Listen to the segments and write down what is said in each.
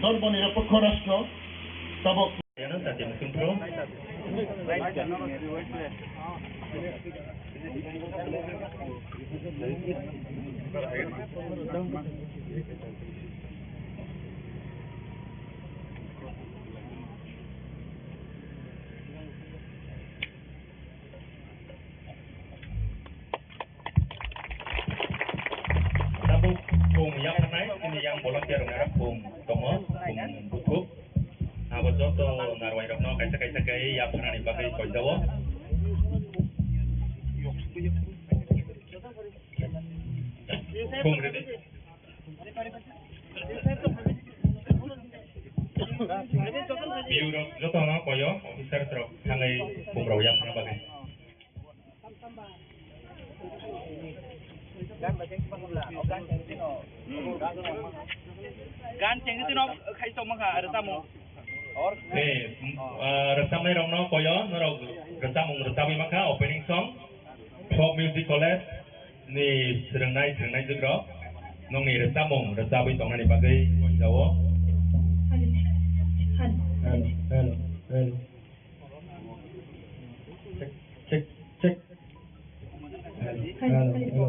ধর্মনিরপেক্ষ রাষ্ট্র তবক Cùng yang này ini yang volunteer ngarap cùng Thomas cùng Butuh. Abot to ngarwai rokno kaisa ya pernah ni pakai koi Jawa. Cùng ini. Biuro joto no koyo officer trok hangai cùng rau yang pernah pakai. Gan ceng itu no kai som maka ada tamu. Resam ni rong no koyo no resam maka opening song folk music college ni serang nai juga nong ni resam tong ni bagai Jawa. Hello. Cek. Hello.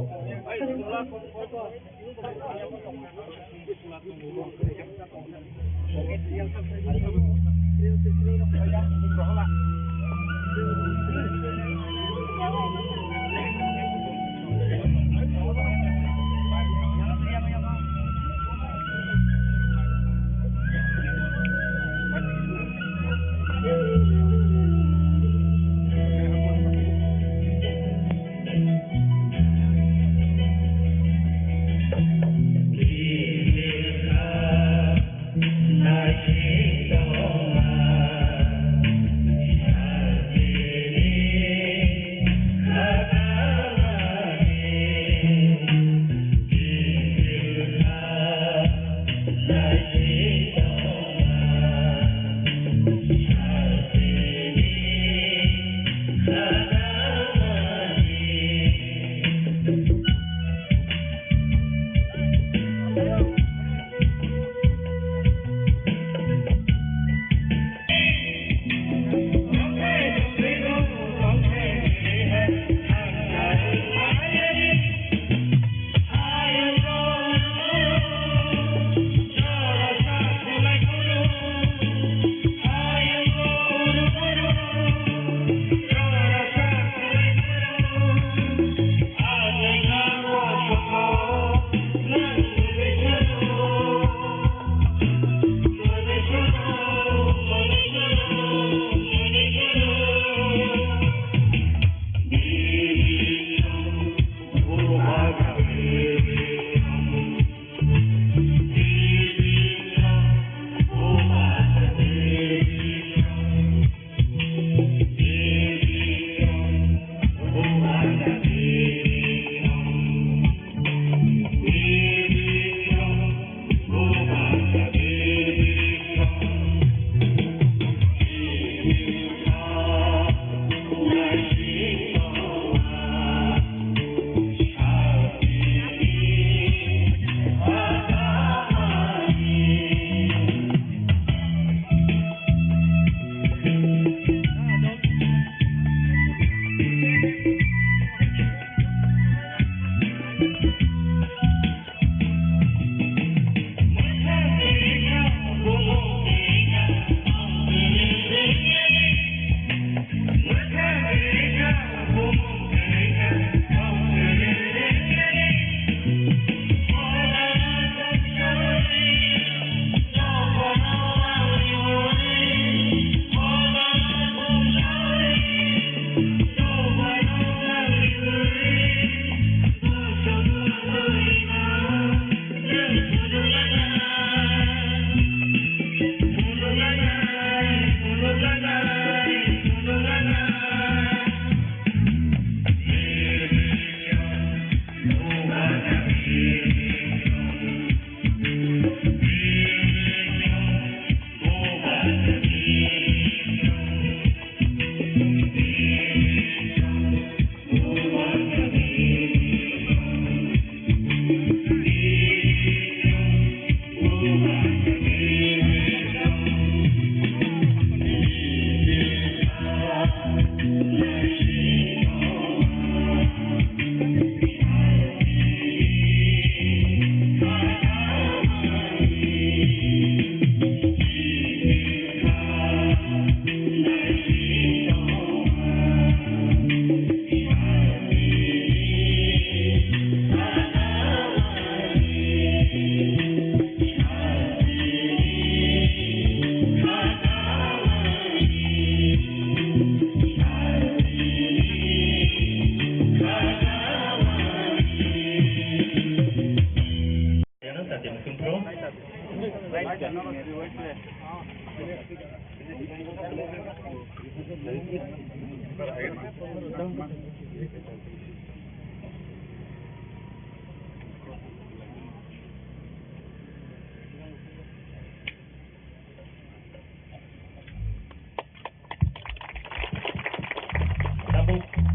Tabuk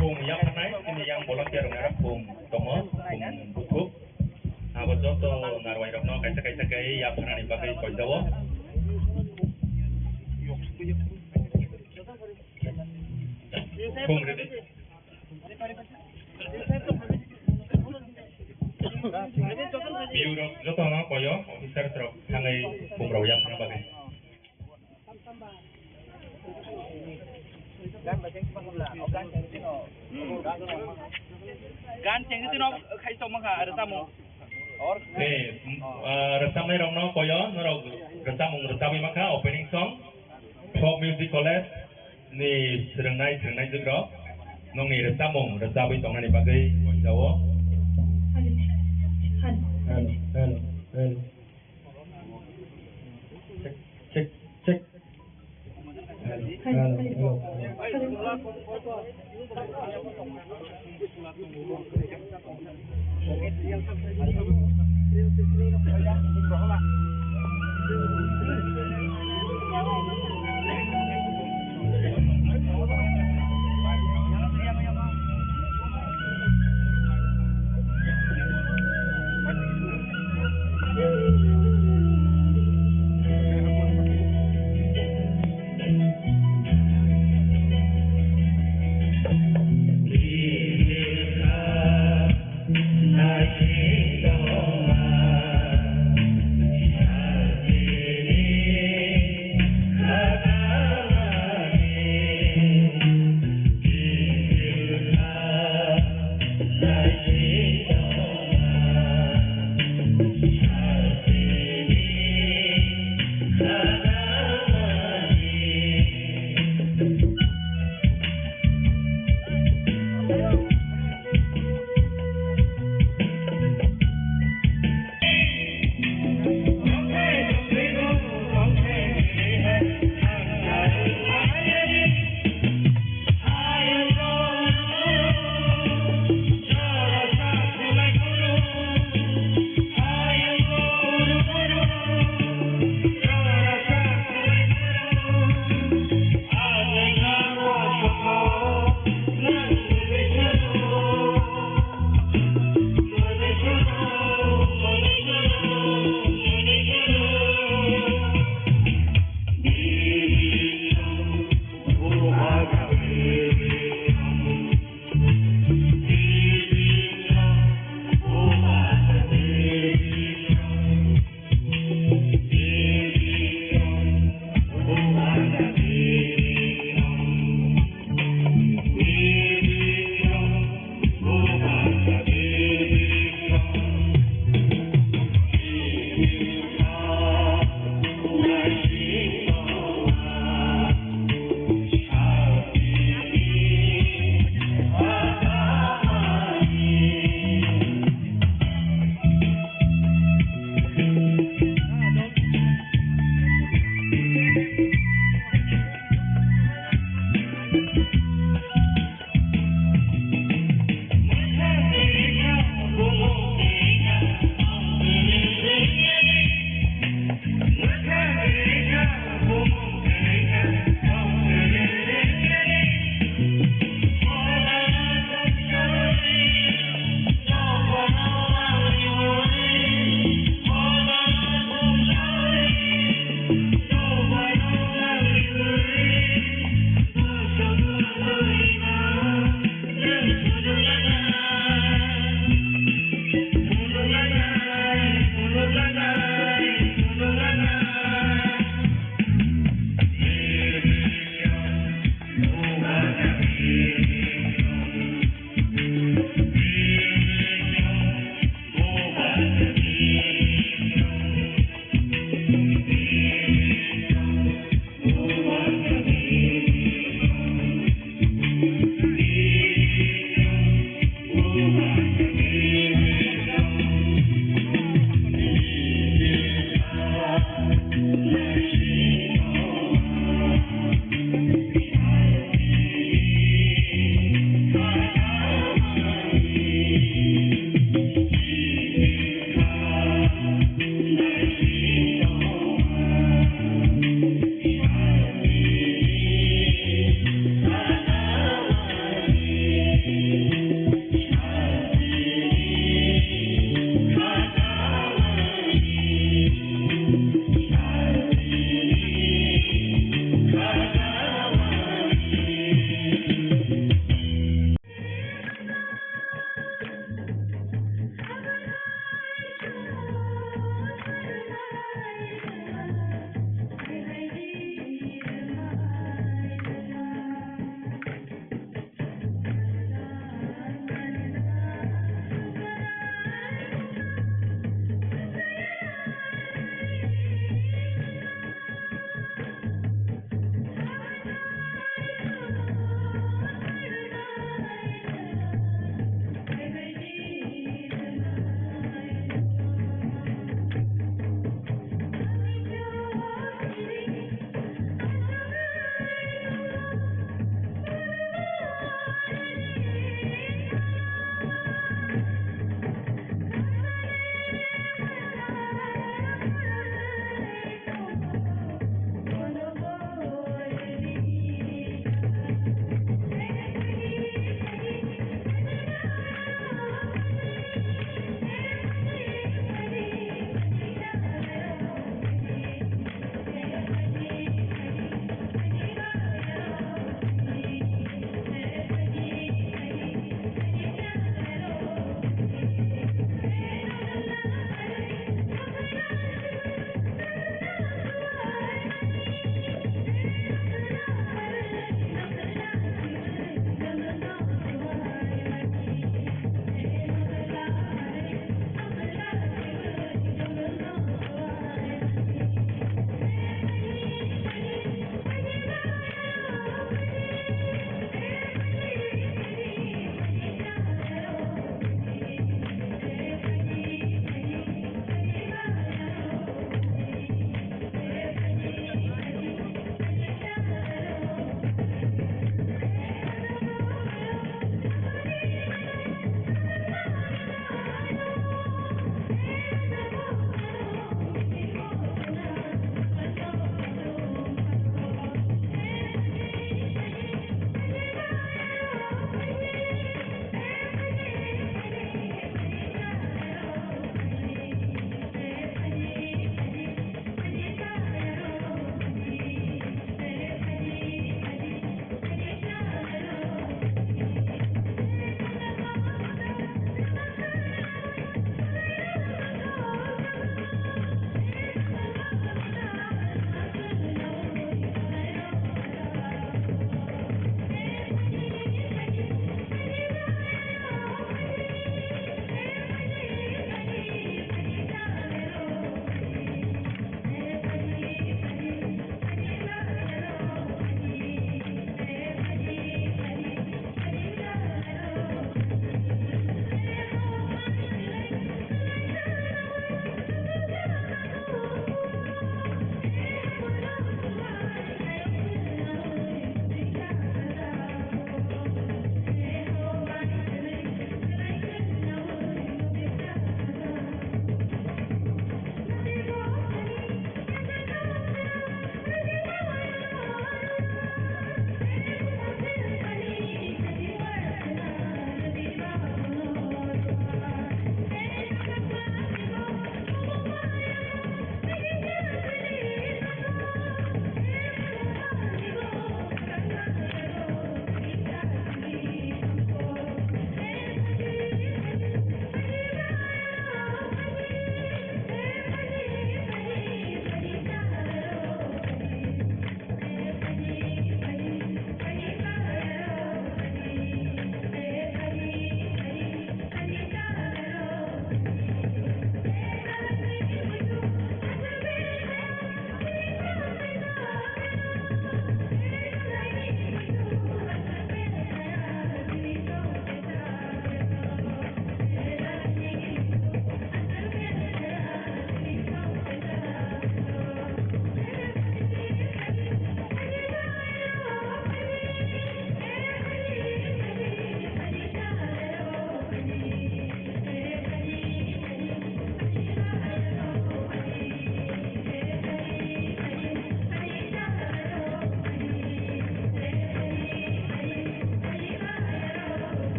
Khum yang naik ini yang volunteer ngarap Khum Tomo Khum Butuk. Abot to ngarwai rokno kaisa kai yang pernah dipakai koi Jawa. Khum ready. Biuro joto no koyo officer truk hangai Khum raw yang pernah pakai. Gan ceng itu no kai som maka ada tamu. Resamai rongno koyo naro resamung retawi maka opening song folk music college ni serengnai jegro nong ni resamung retawi tongani bagai Jawa. Halo. Cek. Halo.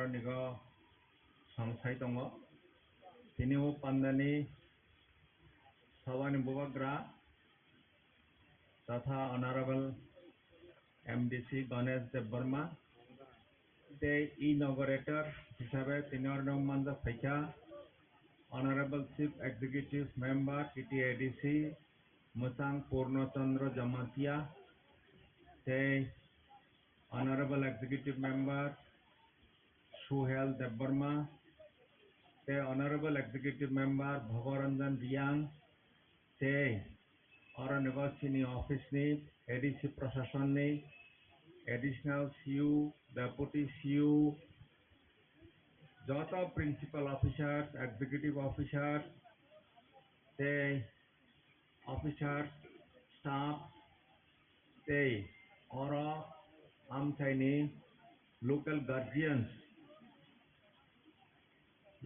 nigo sangsai tongo tini o pandani Sawani Bubagra तथा Honorable MDC Ganesh Dev Burma the inaugurator হিসাবে তিনির নম্বর ফাইকা Honorable Chief Executive Member TTADC Musang Purnachandra Jamatia the Honorable Executive Member Suhel Dev Burma the Honorable Executive Member Bhagaranjan Riang the और नेगोशिएशनी office ने ADC प्रशासन ने additional CEO deputy CEO जाता principal officers executive officers ते officers staff ते और आम चाइनी local guardians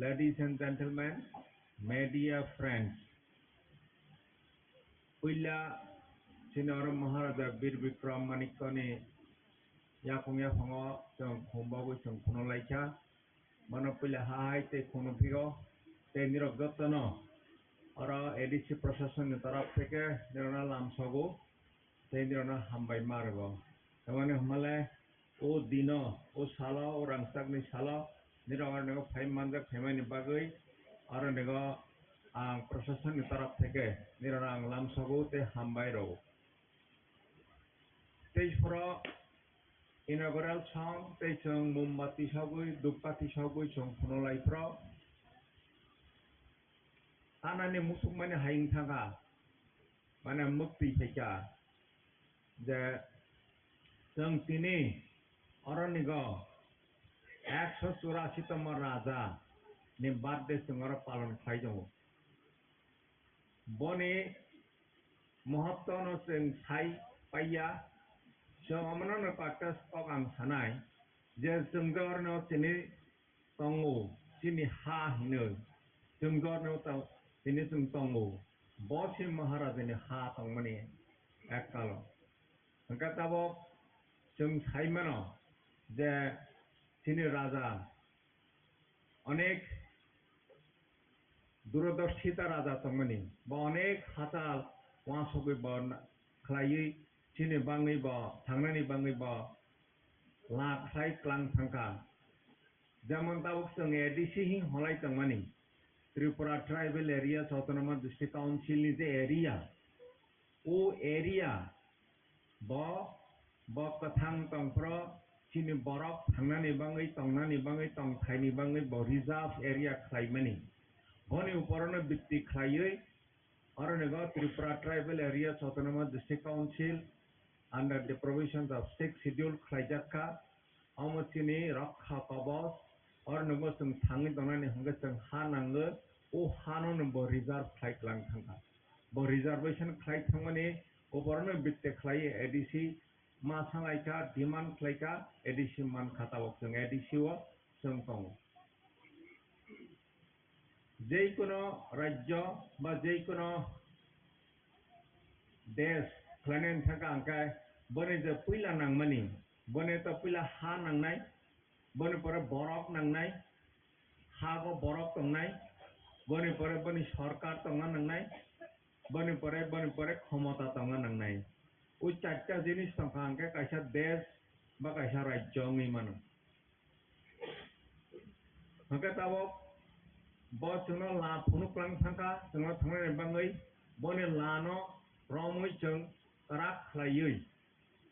ladies and gentleman media friends Pila Senior Maharaja Bikram Manikoni Yakunya Hongo Jung Humbabu Jung Kunolaika Manopila Hai Te Kunupigo Te Nirogotano Ora Edisi Procession Tarap Peke Nirona Lamsogo Te Nirona Hambai Margo Tamane Humale O Dino O Sala O Rangstagni Sala Nirona Nego 5 months Femani Bagui Ora Nego ang prosesan taraf থেকে নিরনাং লামসাগোতে হামবাইরো তেইশফরা ইনঅগারাল song তেইচং মোমবাতি সাগুই দুপকাতি সাগুই song ফনলাইফ্রা আনানি মুসুক মানে হাইং থাকা মানে মুক্তি ফেকা যে जों তিনি অরণিগ 184তম রাজা नि বার্থডে जों পালন খাইদङ Boni Mohattono Sing Sai Paya so Amano Patas Pogam Sanai Jes Sungorno Tini Tongu Tini Ha Hino Sungorno Tini Sung Tongu Bosi Maharaja ni Ha Tongmani Ekalo Katabo Sung Saimano Je Tini Raja Onek दूरदर्शिता राजा तंगनी बनेक हाताल वासोबे बन खलायै चिनि बाङै बा थांनानै बाङै बा लाखसाय क्लां थांका जेमन Tabuk जों ADC हिं हलाय तंगमानि Tripura tribal area autonomous district council नि जे एरिया ओ एरिया ब कथां तंफ्र चिनि बरक थांनानै बाङै तंग थाइनि बाङै ब रिजर्व एरिया खलायमानि Boni uporano bitti khayoi Aranego Tripura Tribal Areas Autonomous District Council under the provisions of 6th Schedule Khayjaka Amachini Rakha Kabos Aranego Sung Tangi Donani Hungasung Hananga O Hanon Bo Reserve Khay Klang Thanga Bo Reservation Khay Thangani uporano bitti khay ADC Masalaika Demand Klayka ADC Man Khatabok Sung ADC wa Sung Tong যেই কোনো রাজ্য বা যেই কোনো দেশ খানেন থাকা আঙ্কায় বনে যে পয়লা নাংমানি বনে তো পয়লা হা নাংনাই বনে পরে বরফ নাংনাই হাগো বরফ তংনাই বনে পরে বনি সরকার তঙ্গা নাংনাই বনে পরে ক্ষমতা তঙ্গা নাংনাই ওই চারটা জিনিস তঙ্কা আঙ্কায় কাইসা দেশ বা কাইসা রাজ্য নিমানো আঙ্কায় তাবো Bos jono la phunu klang thangka jono thangnai bangai bone lano romoi jong karak khlaioi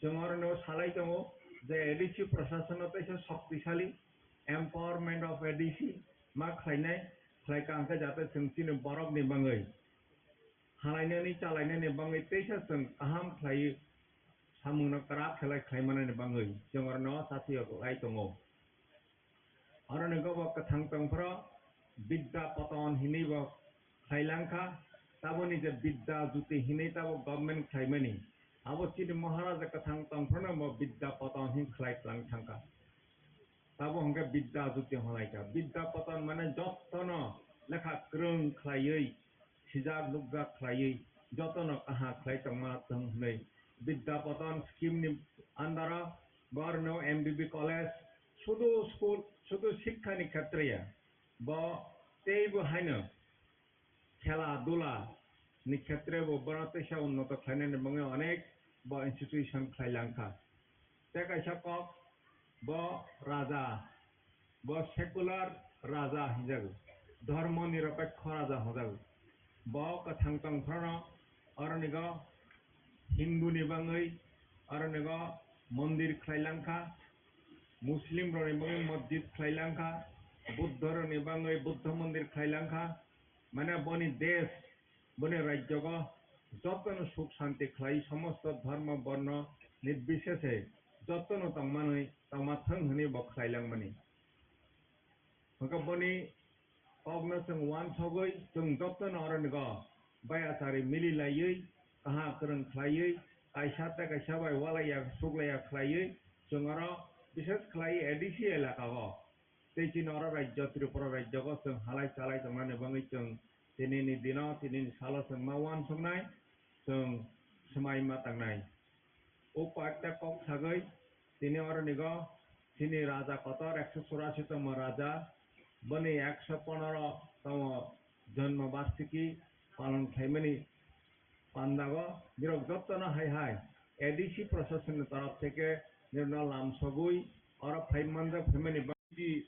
jongorno salai tongo je ADC प्रशासन तेसे शक्तिशाली empowerment of ADC ma khlainai khlaika angka jate जोंथिनो बरफ नि bangai halainani chalainani bangai तेसे जों aham khlai samungno karak khlai khlaimanani bangai jongorno satio lai tongo arone gobo kathang tongfra Bidda Patan Hiniba Thailanka Taboni the Bidda Zuti Hinetabo government Kaimani Abochid Maharaja Katang Tangpranamo Bidda Patan Hin Klai Lang Tanka Tabonga Bidda Zuti Holaika Bidda Patan Mana Jotono Laka Krung Klayui Shizab Lugga Klayui Jotono Kaha Klai Tangma Tangnei Bidda Patan scheme Andara Borno MBB College শুধু school শুধু শিক্ষাनि ক্ষেত্রে বা তেইবো হাইনো খেলাধুলা नि ক্ষেত্রে বরাতেশা উন্নত খাইনানি বঙ্গে অনেক বা ইনস্টিটিউশন খাইলাংখা তে কাইসা কক বা রাজা বা সেকুলার রাজা হিজাগো ধর্ম নিরপেক্ষ রাজা হজাগো বা কাথাং তংফ্রানো অরनिग हिंदू बांगै अरनिग मंदिर खाइलांखा मुस्लिम रनि बांगै मस्जिद खाइलांखा बुद्ध रनि बांगै बुद्ध मंदिर खाइलांखा माने बनि देश बनि राज्यग जतन सुख शांति खाइ समस्त धर्म वर्ण निर्विशेषे जतन तंगमानै तंगमाथों हनि बखाइलांमानि हका बनि अग्न जों वान सगै जों जतन अरनिग बायाचारि मिलिलायै कहा करन खलायै कायसा ते कायसा बाय वालाया सुगलाया खलायै जोंरा विशेष खलायै एडिसी एलाकागो तेचिनरा राज्य त्रिपुरा राज्यगो जों हालाय सालाय जोंनानै बाङै जों दिनैनि दिनाव दिनैनि सालाव जों मावान संनाय जों समाय मातांनाय ओ पाटता कक सागै दिनै अरनिग दिनै राजा कतर 184 तम राजा बनि 115 तम जन्म वार्षिकी पालन खाइमानि पांडागो निरक जत्तना हाय हाय एडिसी प्रशासन तरफ থেকে নির্ণ লাম সগুই और फाइमानजा फेमेनि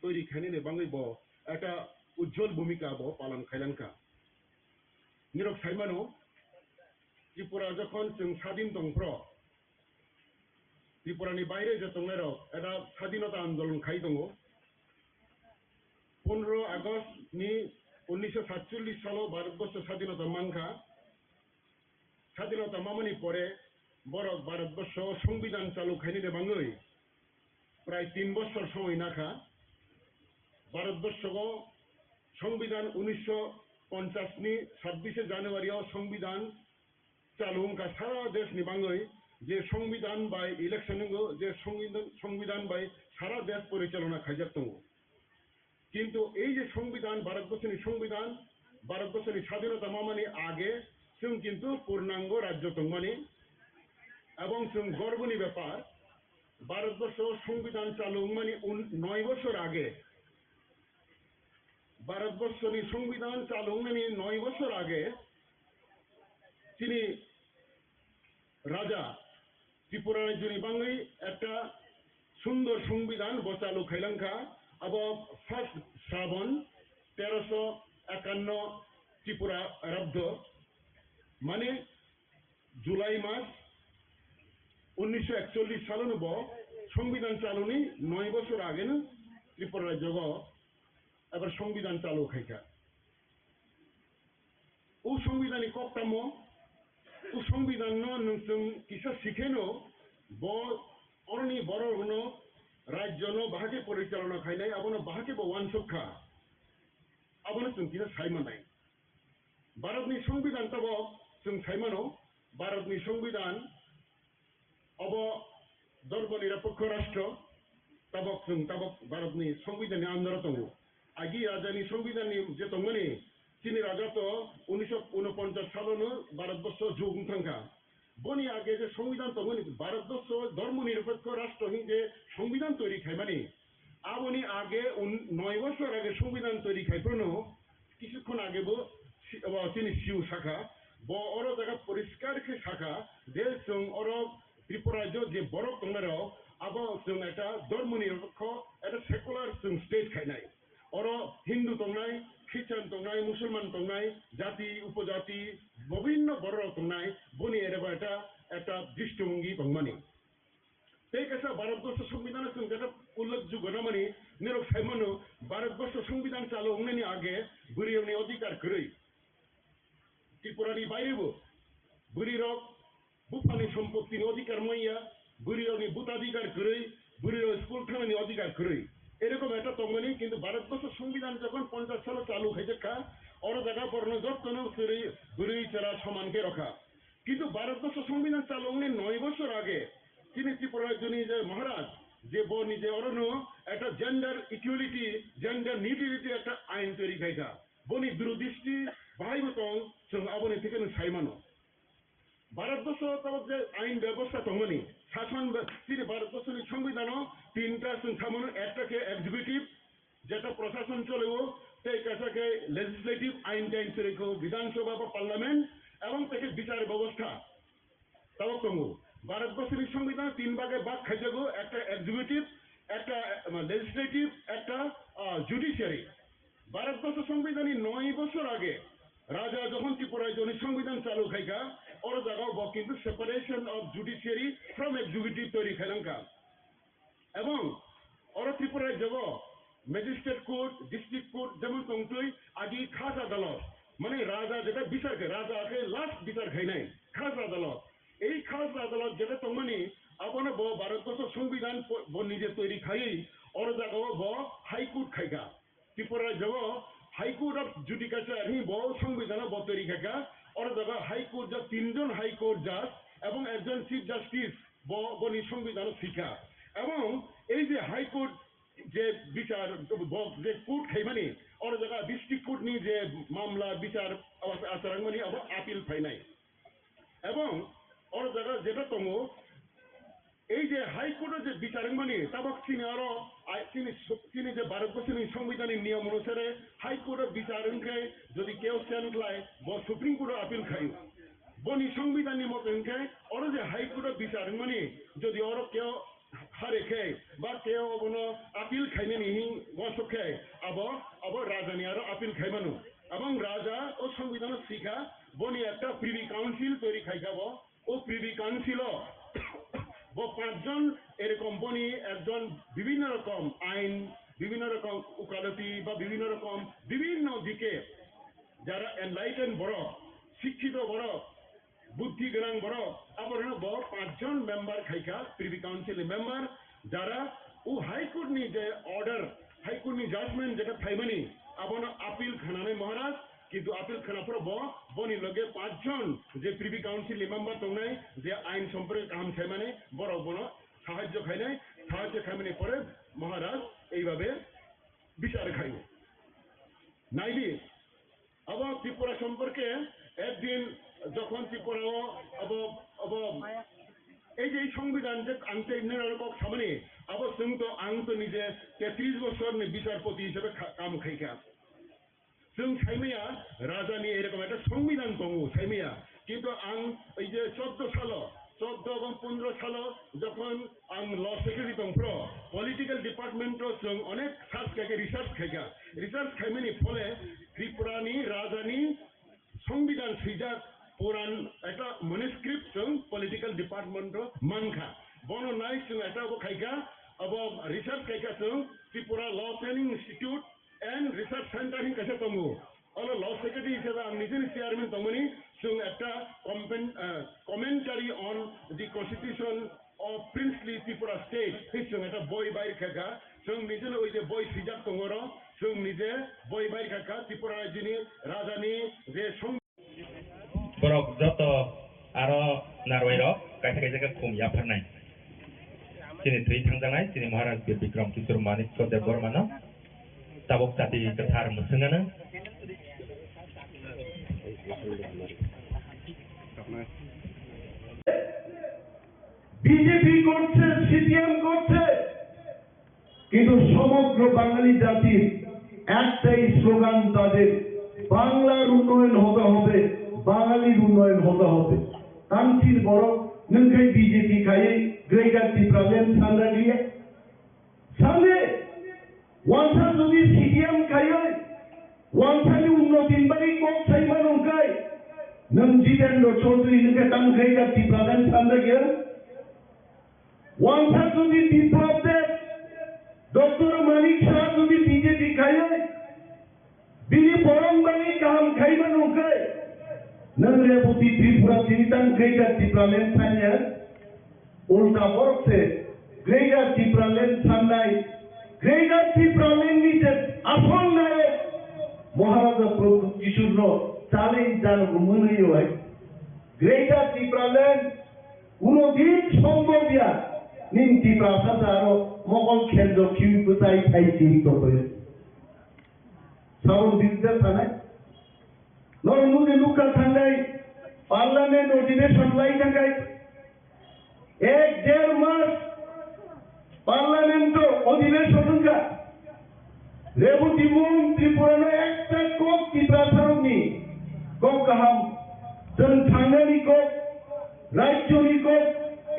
তৈরি খাইনে বাঙাই ব একটা উজ্জ্বল ভূমিকা ব পালন খাইলাংকা নিরক সাইমানো ত্রিপুরা যখন जों স্বাধীন দংফ্র ত্রিপুরানি বাইরে যে দংনাই রক এটা স্বাধীনতা আন্দোলন খাই দङ 15 আগস্ট नि 1947 সালে ভারতবর্ষ স্বাধীনতা মানখা স্বাধীনতা মামানি পরে বড় ভারতবর্ষ সংবিধান চালু খাইনি বাঙাই প্রায় 3 বছর সময় নাখা ভারতবর্ষ সংবিধান 1950 नि 26 জানুয়ারি সংবিধান চালু का সারা দেশ नि বাঙাই যে সংবিধান বাই ইলেকশন যে সংবিধান বাই সারা দেশ পরিচালনা খাইজাক দङ কিন্তু এই যে সংবিধান ভারতবর্ষের সংবিধান ভারতবর্ষের স্বাধীনতা মামানি আগে जों किन्तु पूर्णांग राज्य दंमानि এবং जों गर्वनि ব্যাপার ভারতবর্ষ সংবিধান চালু मानि 9 বছর আগে ভারতবর্ষের সংবিধান চালু मानि 9 বছর আগে তিনি রাজা ত্রিপুরা রাজ্যনি বাঙাই একটা সুন্দর সংবিধান বচালু খাইলাংখা আব ফার্স্ট শ্রাবণ 1351 ত্রিপুরা আরব্ধ माने जुलाई मास 1941 साल संविधान चालूनी 9 बছর आगे न त्रिपुरा राज्य एबार संविधान चालू खाइखा उ संविधानी कक्तामो उ संविधान नों किसा शिखेनो ब अरनि बरनो राज्य न बाहाके परिचालना खाइनाय आबनो बाहाके बवान सखा आबनो जों किसा साइमानाय भारतनि संविधान तब जों साइमानो भारतनि संविधान अब धर्म निरपेक्ष राष्ट्र तबक जों तबक भारतनि संविधाननि आन्दाराव दङ आगि राजानि संविधाननि जे दंमोन तिनि राजा तो 1949 सालावनो भारतबर्ष जौगाखांखा बनि आगे जे संविधान दंमोन भारतबर्ष धर्म निरपेक्ष राष्ट्र हि जे संविधान तैरि खाइमानि आबनि आगे 9 বছর आगे संविधान तैरि खाइफ्रनो किछुक्षण आगेबो তিনি সিউ শাখা ব অর জায়গা পরিষ্কার কে শাখা যে जों অর ত্রিপুরা যে বড় দংনারাও আব जों একটা ধর্ম নিরপেক্ষ একটা সেকুলার जों স্টেট খাইনাই অর হিন্দু দংনাই খ্রিস্টান দংনাই মুসলমান দংনাই জাতি উপজাতি বিভিন্ন বড় দংনাই বনি এরবা একটা দৃষ্টিভঙ্গি দংমানি এই কাছে ভারতবর্ষ সংবিধানের जों যেটা উল্লেখযোগ্য না মানে নিরক সাইমানো ভারতবর্ষ সংবিধান চালু হওয়ার আগে বুড়িয়নি অধিকার করি ত্রিপুরানি বাইরেবো বুড়িরক বুফানি সম্পত্তিनि অধিকার মাইয়া বুড়িরনি ভোটাধিকার করি বুড়ির স্কুল থানানি অধিকার করি এরকম একটা তমনি কিন্তু ভারতবর্ষ সংবিধান যখন 50 সালে চালু হয়েছে অর জায়গা বর্ণ যত্ন করি বুড়ি ছাড়া সমানকে রাখা কিন্তু ভারতবর্ষ সংবিধান চালু হওয়ার 9 বছর আগে তিনি ত্রিপুরার জন্য যে মহারাজ যে ব নিজে অরণ্য একটা জেন্ডার ইকুয়ালিটি জেন্ডার নিউট্রালিটি একটা আইন তৈরি খাইখা বনি দূরদৃষ্টি বাহাইবতং जों आबोनि थिखौनो साइमानो ভারতবর্ষ তাও যে আইন ব্যবস্থা তমনি শাসন তিনি ভারতবর্ষের সংবিধানও তিনটা সামনে একটাকে এক্সিকিউটিভ যেটা প্রশাসন চলেও সেই কাছাকে লেজিসলেটিভ আইন টাইন রেখো বিধানসভা বা পার্লামেন্ট এবং থেকে বিচার ব্যবস্থা তাও তমু ভারতবর্ষের সংবিধান তিন ভাগে ভাগ খাইজাগো একটা এক্সিকিউটিভ একটা লেজিসলেটিভ একটা জুডিশিয়ারি ভারতবর্ষ সংবিধানী 9 বছর আগে রাজা যখন ত্রিপুরায় জনি সংবিধান চালু খাইকা ওর জায়গাও কিন্তু separation of judiciary from executive তৈরি খাইলাঙ্কা এবং ওর ত্রিপুরায় যাব ম্যাজিস্ট্রেট কোর্ট ডিস্ট্রিক্ট কোর্ট যেমন তংতুই আগে খাস আদালত মানে রাজা যেটা বিচার খায় রাজাকে লাস্ট বিচার খাই নাই খাস আদালত এই খাস আদালত যেটা তংমানি আপন ব ভারতবর্ষ সংবিধান নিজে তৈরি খাই ওর জায়গাও ব হাইকোর্ট খাইকা ত্রিপুরায় যাব হাইকোর্ট অফ জুডিকাচার হি ব সংবিধান ব তৈরি খাইকা ওর জায়গা হাইকোর্ট যা 3 জন হাইকোর্ট জাজ এবং একজন চিফ জাস্টিস বনি সংবিধান শিক্ষা এবং এই যে হাইকোর্ট যে বিচার যে কোর্ট খাইমানি ওর জায়গা ডিস্ট্রিক্ট কোর্ট নি যে মামলা বিচার আচরণমানি আবার আপিল ফাইনাই এবং ওর জায়গা যেটা তমো এই যে হাইকোর্টের যে বিচারকমানি তাবক তিনি আরো তিনি যে ভারতবর্ষের সংবিধানের নিয়ম অনুসারে হাইকোর্টের বিচারকে যদি কেউ চেঞ্জ লাই সুপ্রিম কোর্টের আপিল খাই বনি সংবিধানের মতনকে ওরা যে হাইকোর্টের বিচারকমানি যদি ওর কেউ হারে খায় বা কেউ কোনো আপিল খাইনে নিহি গসক খায় আবার রাজানি আরো আপিল খাইমানো এবং রাজা ও সংবিধানের শিখা বনি একটা প্রিভি কাউন্সিল তৈরি খাইখাব ও প্রিভি কাউন্সিল 5 জন এরকম বনি একজন বিভিন্ন রকম আইন বিভিন্ন রকম উকালতি বা বিভিন্ন রকম বিভিন্ন দিকে যারা এনলাইটেন বড় শিক্ষিত বড় বুদ্ধি জ্ঞান বড় আবার 5 জন মেম্বার খাইকা প্রিভি কাউন্সিল মেম্বার যারা ও হাইকোর্ট নি যে অর্ডার হাইকোর্ট নি জাজমেন্ট যেটা থাইমানি আবার আপিল খানানে মহারাজ কিন্তু আপিল খানা পর বনি লগে 5 জন যে প্রিভি কাউন্সিল মেম্বার তংনাই যে আইন সম্পর্কে কাম খাইমানে বড় বড় সাহায্য খাইনাই সাহায্য খাইমানে পরে মহারাজ এইভাবে বিচার খাইব নাইবি আবার ত্রিপুরা সম্পর্কে একদিন যখন ত্রিপুরাও এই যে সংবিধান যে আনতে সামনে আবার তো আং তো নিজে 33 বছর বিচারপতি হিসেবে কাম খাইকা जों साइमिया राजानि एरकम एक संविधान दङ साइमिया किन्तु आं এই যে 14 সাল 14 এবং 15 সাল যখন आं ল सेक्रेटारि दंफ्र पलिटिकल डिपार्टमेंटआव जों अनेक सार्च खायगा रिसार्च खायमानि फले त्रिपुरानि राजानि संविधान सैजाक पुरान একটা ম্যানুস্ক্রিপ্ট जों पलिटिकल डिपार्टमेंटआव मानखा बनो नाइ जों একটা खायगा अब रिसार्च खायगा जों त्रिपुरा ल training institute and research center in Kasha Tongu. All law secretary is a Nizin chairman Tongani, so at a commentary on the constitution of princely Tripura state, which at a boy by Kaka, so Nizin is a boy Sijak Tongoro, so Nize, boy by Kaka, Tripura Jini, Rajani, the Song. Borok Joto Aro Narwero, Kaka Kum Yapanai. Sini Tri Tanganai, Sini Maharaja Bikram Kisur Manik Kote Bormana. Tabok tadi ketar mesengana. BJP করছে CPM করছে কিন্তু সমগ্র বাঙালি জাতির একটাই slogan তাদের বাংলার উন্নয়ন হতে হবে বাঙালির উন্নয়ন হতে হবে তানসির বড় নংখাই বিজেপি খাই গ্রেগার টিপ্রালেন সান্দা দিয়ে সামনে ওয়ানসা যদি সিপিএম খাই ওয়ানসানি উন্নতিন বাড়ি কোক সাইমান উনকাই নং জিতেন্দ্র চৌধুরী নংখাই তান গ্রেগার টিপ্রালেন সান্দা গিয়ে ওয়ানসা যদি বিপ্লবদের ডক্টর মানিক শাহ যদি বিজেপি খাই বিনি বরং বাড়ি কাম খাইমান উনকাই नंग रेवती त्रिपुरा चिंतन ग्रेगर टिप्रालेन सान्या उल्टा बरक से ग्रेगर टिप्रालेन सान्नाय ग्रेगर टिप्रालेन नीचे आसल नायक महाराजा प्रभु किशोरनो चाले जानो गुमनयो है ग्रेगर टिप्रालेन उनोदिन संबोधिया निंति प्रासादारो मगल खेलजो किउकुताई थाइसिन तोपे सावन बिजदा थानाय नरमुनि लुका थांनाय পার্লামেন্ট অধিবেশন লাই থাকায় 1-1.5 মাস পার্লামেন্ট অধিবেশন রেবতী মুং ত্রিপুরানো একটা কক ত্রিপুরাসারনি কক কাহাম जों थांनायनि কক রাজ্যনি কক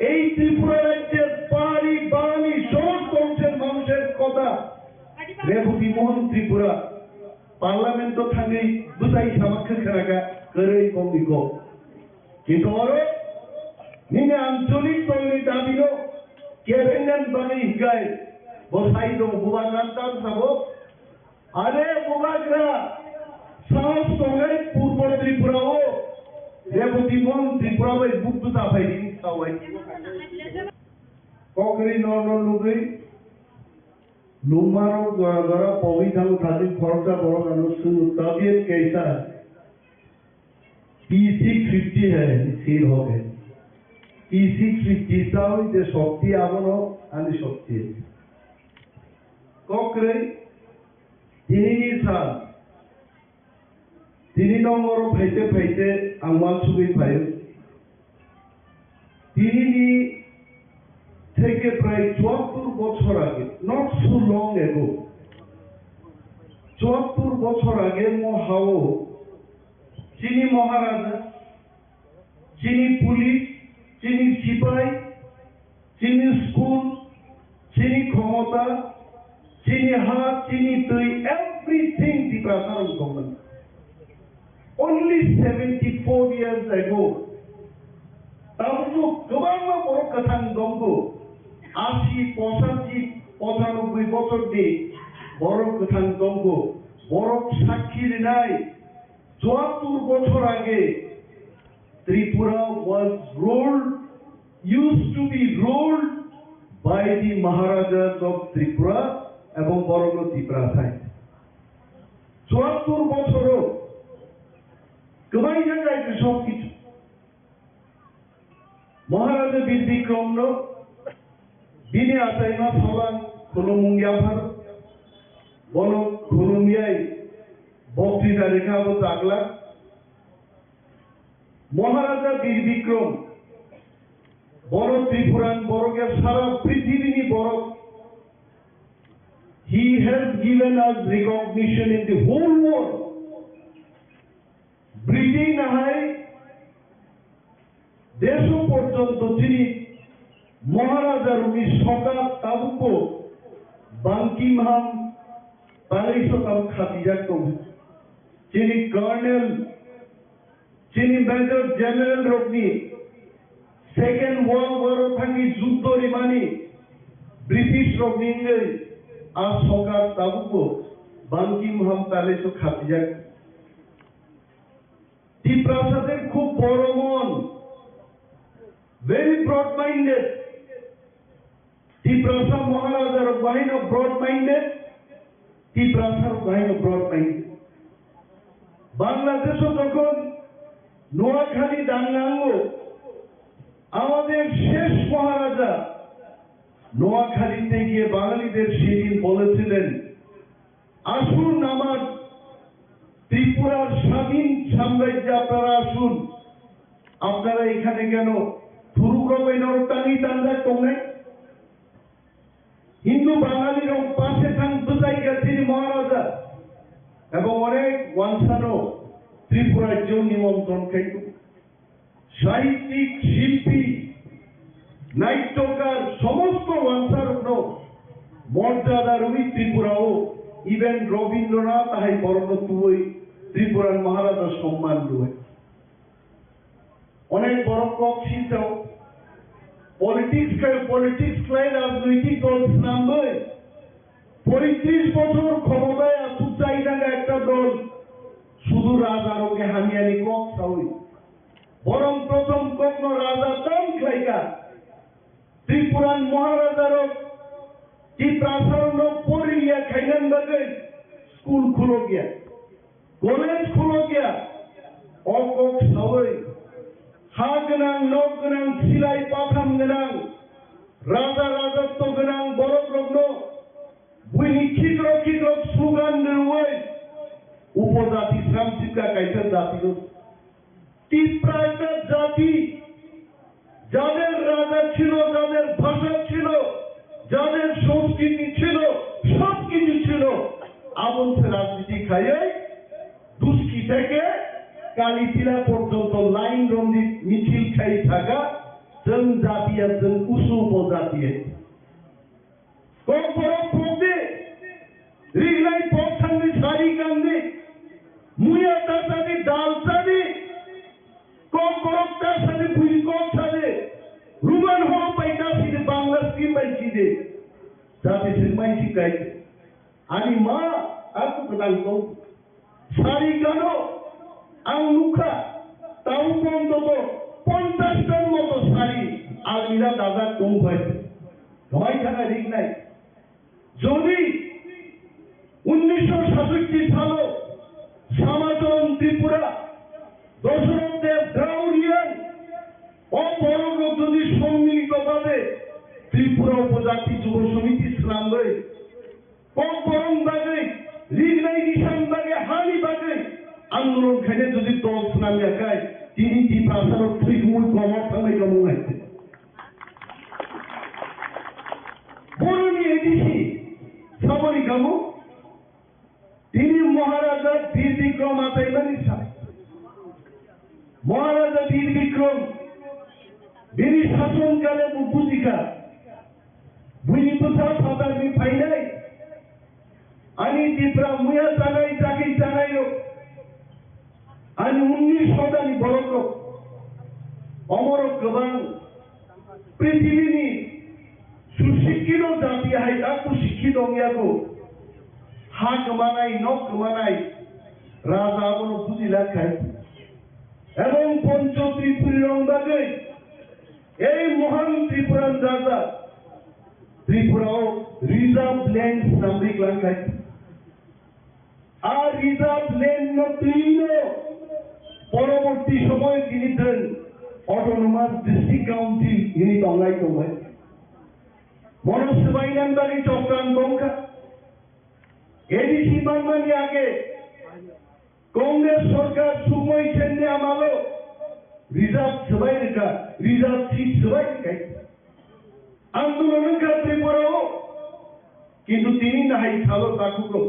এই ত্রিপুরা রাজ্যের পাহাড়ি বাঙালি সমস্ত অংশের মানুষের কথা রেবতী মোহন ত্রিপুরা পার্লামেন্ট থাঙ্গै বুঝাই সামাখ্য খেলাকা কरै কমিको কিন্তু আরো নিনে আঞ্চলিক দলनि দাবিনো কেরেন্যান বাঙালি গায় বসাই দো বুবাগান তার সাবো আরে বুবাগরা সাহস সঙ্গে পূর্ব ত্রিপুরাও রেবতী মোহন ত্রিপুরা বাই বুদ্ধ তাফাইনি সাওয়াই ককরি নন লুগৈ लुमारो द्वारा पवित्रम थाली खर्चा बड़ा अनुसून तबियत कैसा है P650 है सील हो गए P650 साल जे शक्ति आवनो आनी शक्ति कोकरे तिनी साल तिनी नंबर फाइटे फाइटे आंगवाल सुबी फाइल तिनी থেকে প্রায় 74 বছর আগে নট সো লং এগো 74 বছর আগে মহাও চিনি মহারাজা চিনি পুলিশ চিনি সিপাহী চিনি স্কুল চিনি ক্ষমতা চিনি হাত চিনি দুই এভরিথিং দি প্রাসারণ কমন only 74 years ago তাবু গোবাং বড় কথা দঙ্গো 80, 85, 95 বছর দিয়ে বড় কথা দঙ্গ বড় সাক্ষীর নাই 74 বছর আগে Tripura was ruled used to be ruled by the Maharajas of Tripura এবং বড় ত্রিপুরা থাই 74 বছরও কমাই জায়গায় সব কিছু মহারাজা বীর বিক্রম দিনে আসাইমা সালান খুলুমুং ইয়াফার বন খুলুমিয়াই বক্তৃতা রেখাবো তাগলা মহারাজা বীর বিক্রম বড় ত্রিপুরান বড়কে সারা পৃথিবীনি বড় he has given us recognition in the whole world Britain হাই দেশ পর্যন্ত তিনি মহারাজার উনি সকাল তাবুকো বাঙ্কিমহাম তালেইসকাল খাতিজাক যিনি কর্নেল যিনি মেজর জেনারেল রবনি সেকেন্ড ওয়ার্ল্ড ওয়ার থাকি যুদ্ধ রিমানি ব্রিটিশ রবনি আর সকাল তাবুকো বাঙ্কিমহাম তালেইসো খাতিজাক টি প্রাসাদের খুব বড় মন very broad minded Tiprasa Maharaja Bahino broad minded Tiprasa Bahino broad minded Bangladesh যখন নোয়াখালী দাঙ্গাঙ্গ আমাদের শেষ মহারাজা নোয়াখালীতে গিয়ে বাঙালিদের সেদিন বলেছিলেন আসুন আমার ত্রিপুরার স্বাধীন সাম্রাজ্যে আপনারা আসুন আপনারা এখানে কেন হিন্দু বাঙালির পাশে থাকতে জায়গা তিনি মহারাজা এবং অনেক ওয়ানসানো ত্রিপুরার জন্য নিমন্ত্রণ খাইত সাহিত্যিক শিল্পী নাট্যকার সমস্ত ওয়ানসার মর্যাদার ওই ত্রিপুরাও ইভেন রবীন্দ্রনাথ তাহাই বর্ণ তুই ত্রিপুরার মহারাজার সম্মান রয়ে অনেক বড় কক্ষিতাও পলিটিক্স ক্লাই রাজনৈতিক দল নামবে 35 বছর ক্ষমতায় আসুক চাই থাকা একটা দল শুধু রাজারকে হানিয়ানি কক চাই বরং প্রথম কগ্ন রাজা দাম খাইকা ত্রিপুরান মহারাজার কি প্রাসারণ পড়িয়া খাইলেন বাগে স্কুল খুলো গিয়া কলেজ খুলো গিয়া অকক সবাই হা গোনাং নখ গোনাং সিলাই পাথাম গোনাং রাজা রাজত্ব গোনাং বড় গ্রগ্ন বুইনি খিগ্র খিগ্র স্লোগান রুই উপজাতি শ্রামচিকা কাইসের জাতি তিপ্রা একটা জাতি, যাদের রাজা ছিল, যাদের ভাষা ছিল, যাদের সংস্কৃতি ছিল, সবকিছু ছিল, আমন্ত্র রাজনীতি খাইয়ে দুষ্কি থেকে কালীতিলা পর্যন্ত লাইন রঞ্জিত মিছিল খাই থাকা जों जातिया जों उसु उपजातिया कोकबोरक पक्के रिगनाय पक्सानि सारि गामनि मुया तासानि दालसानि कोकबोरक तासानि बुइकक सानि रुमान हो पाइतासिनि बांलासिनि मानसिनि जातिसिनि मानसि गाय आनि मा aku kenalko सारि गानो आं नुखा ताउ बन्दबो 50টার মতো শাড়ি আলমিরা দাদা কম হয়েছে সবাই থাকা ঠিক নাই যদি 1967 সালে সমাজন ত্রিপুরা দশরথদেব দ্রাউড়িয়ান অপরগ যদি সম্মিলিতভাবে ত্রিপুরা উপজাতি যুব সমিতি ইসলামে ককবরং বাগে রিগনাই নিশান বাগে হানি বাগে আন্দোলন খাইলে যদি দল ইসলামিয়া খায় তিনি কি প্রাসারক ত্রিপুর কমক থামাই কমাই বরুণী এদিছি সবরি কামু তিনি মহারাজা বীর বিক্রম আতাইবানি মহারাজা বীর বিক্রম বিনি শাসনকালে বুদ্ধিকা বুঝি কোথাও সাঁতারনি ফাইনাই আনি ত্রিপুরা মুয়া জানাই চাকি জানাইও आनी 1900 बरक अमर गोबां पृथिवीनि सुशिक्षित जाति हायदा कुशिक्षित अंगियाखौ हा गोमानाय न गोमानाय राजाबो बुजिलाखाय एवं पंच त्रिपुरां बागै এই মহান ত্রিপুরান রাজা ত্রিপুরাও রিজার্ভ ল্যান্ড নামরিক লাখায় আর রিজার্ভ ল্যান্ড নতিনো পরবর্তী সময়ে তিনি দেন অটোনোমাস ডিস্ট্রিক্ট কাউন্সিল ইনি বাংলায় কমায় মনসবাইনান বাড়ি চক্রান্ত বংকা এডিসি বাংলানি আগে কংগ্রেস সরকার সুময় সেনে আমালো রিজার্ভ সবাই রেখা রিজার্ভ সিট সবাই রেখাই আন্দোলন ত্রিপুরাও কিন্তু তিনি নাহাই ছালো তাকুকো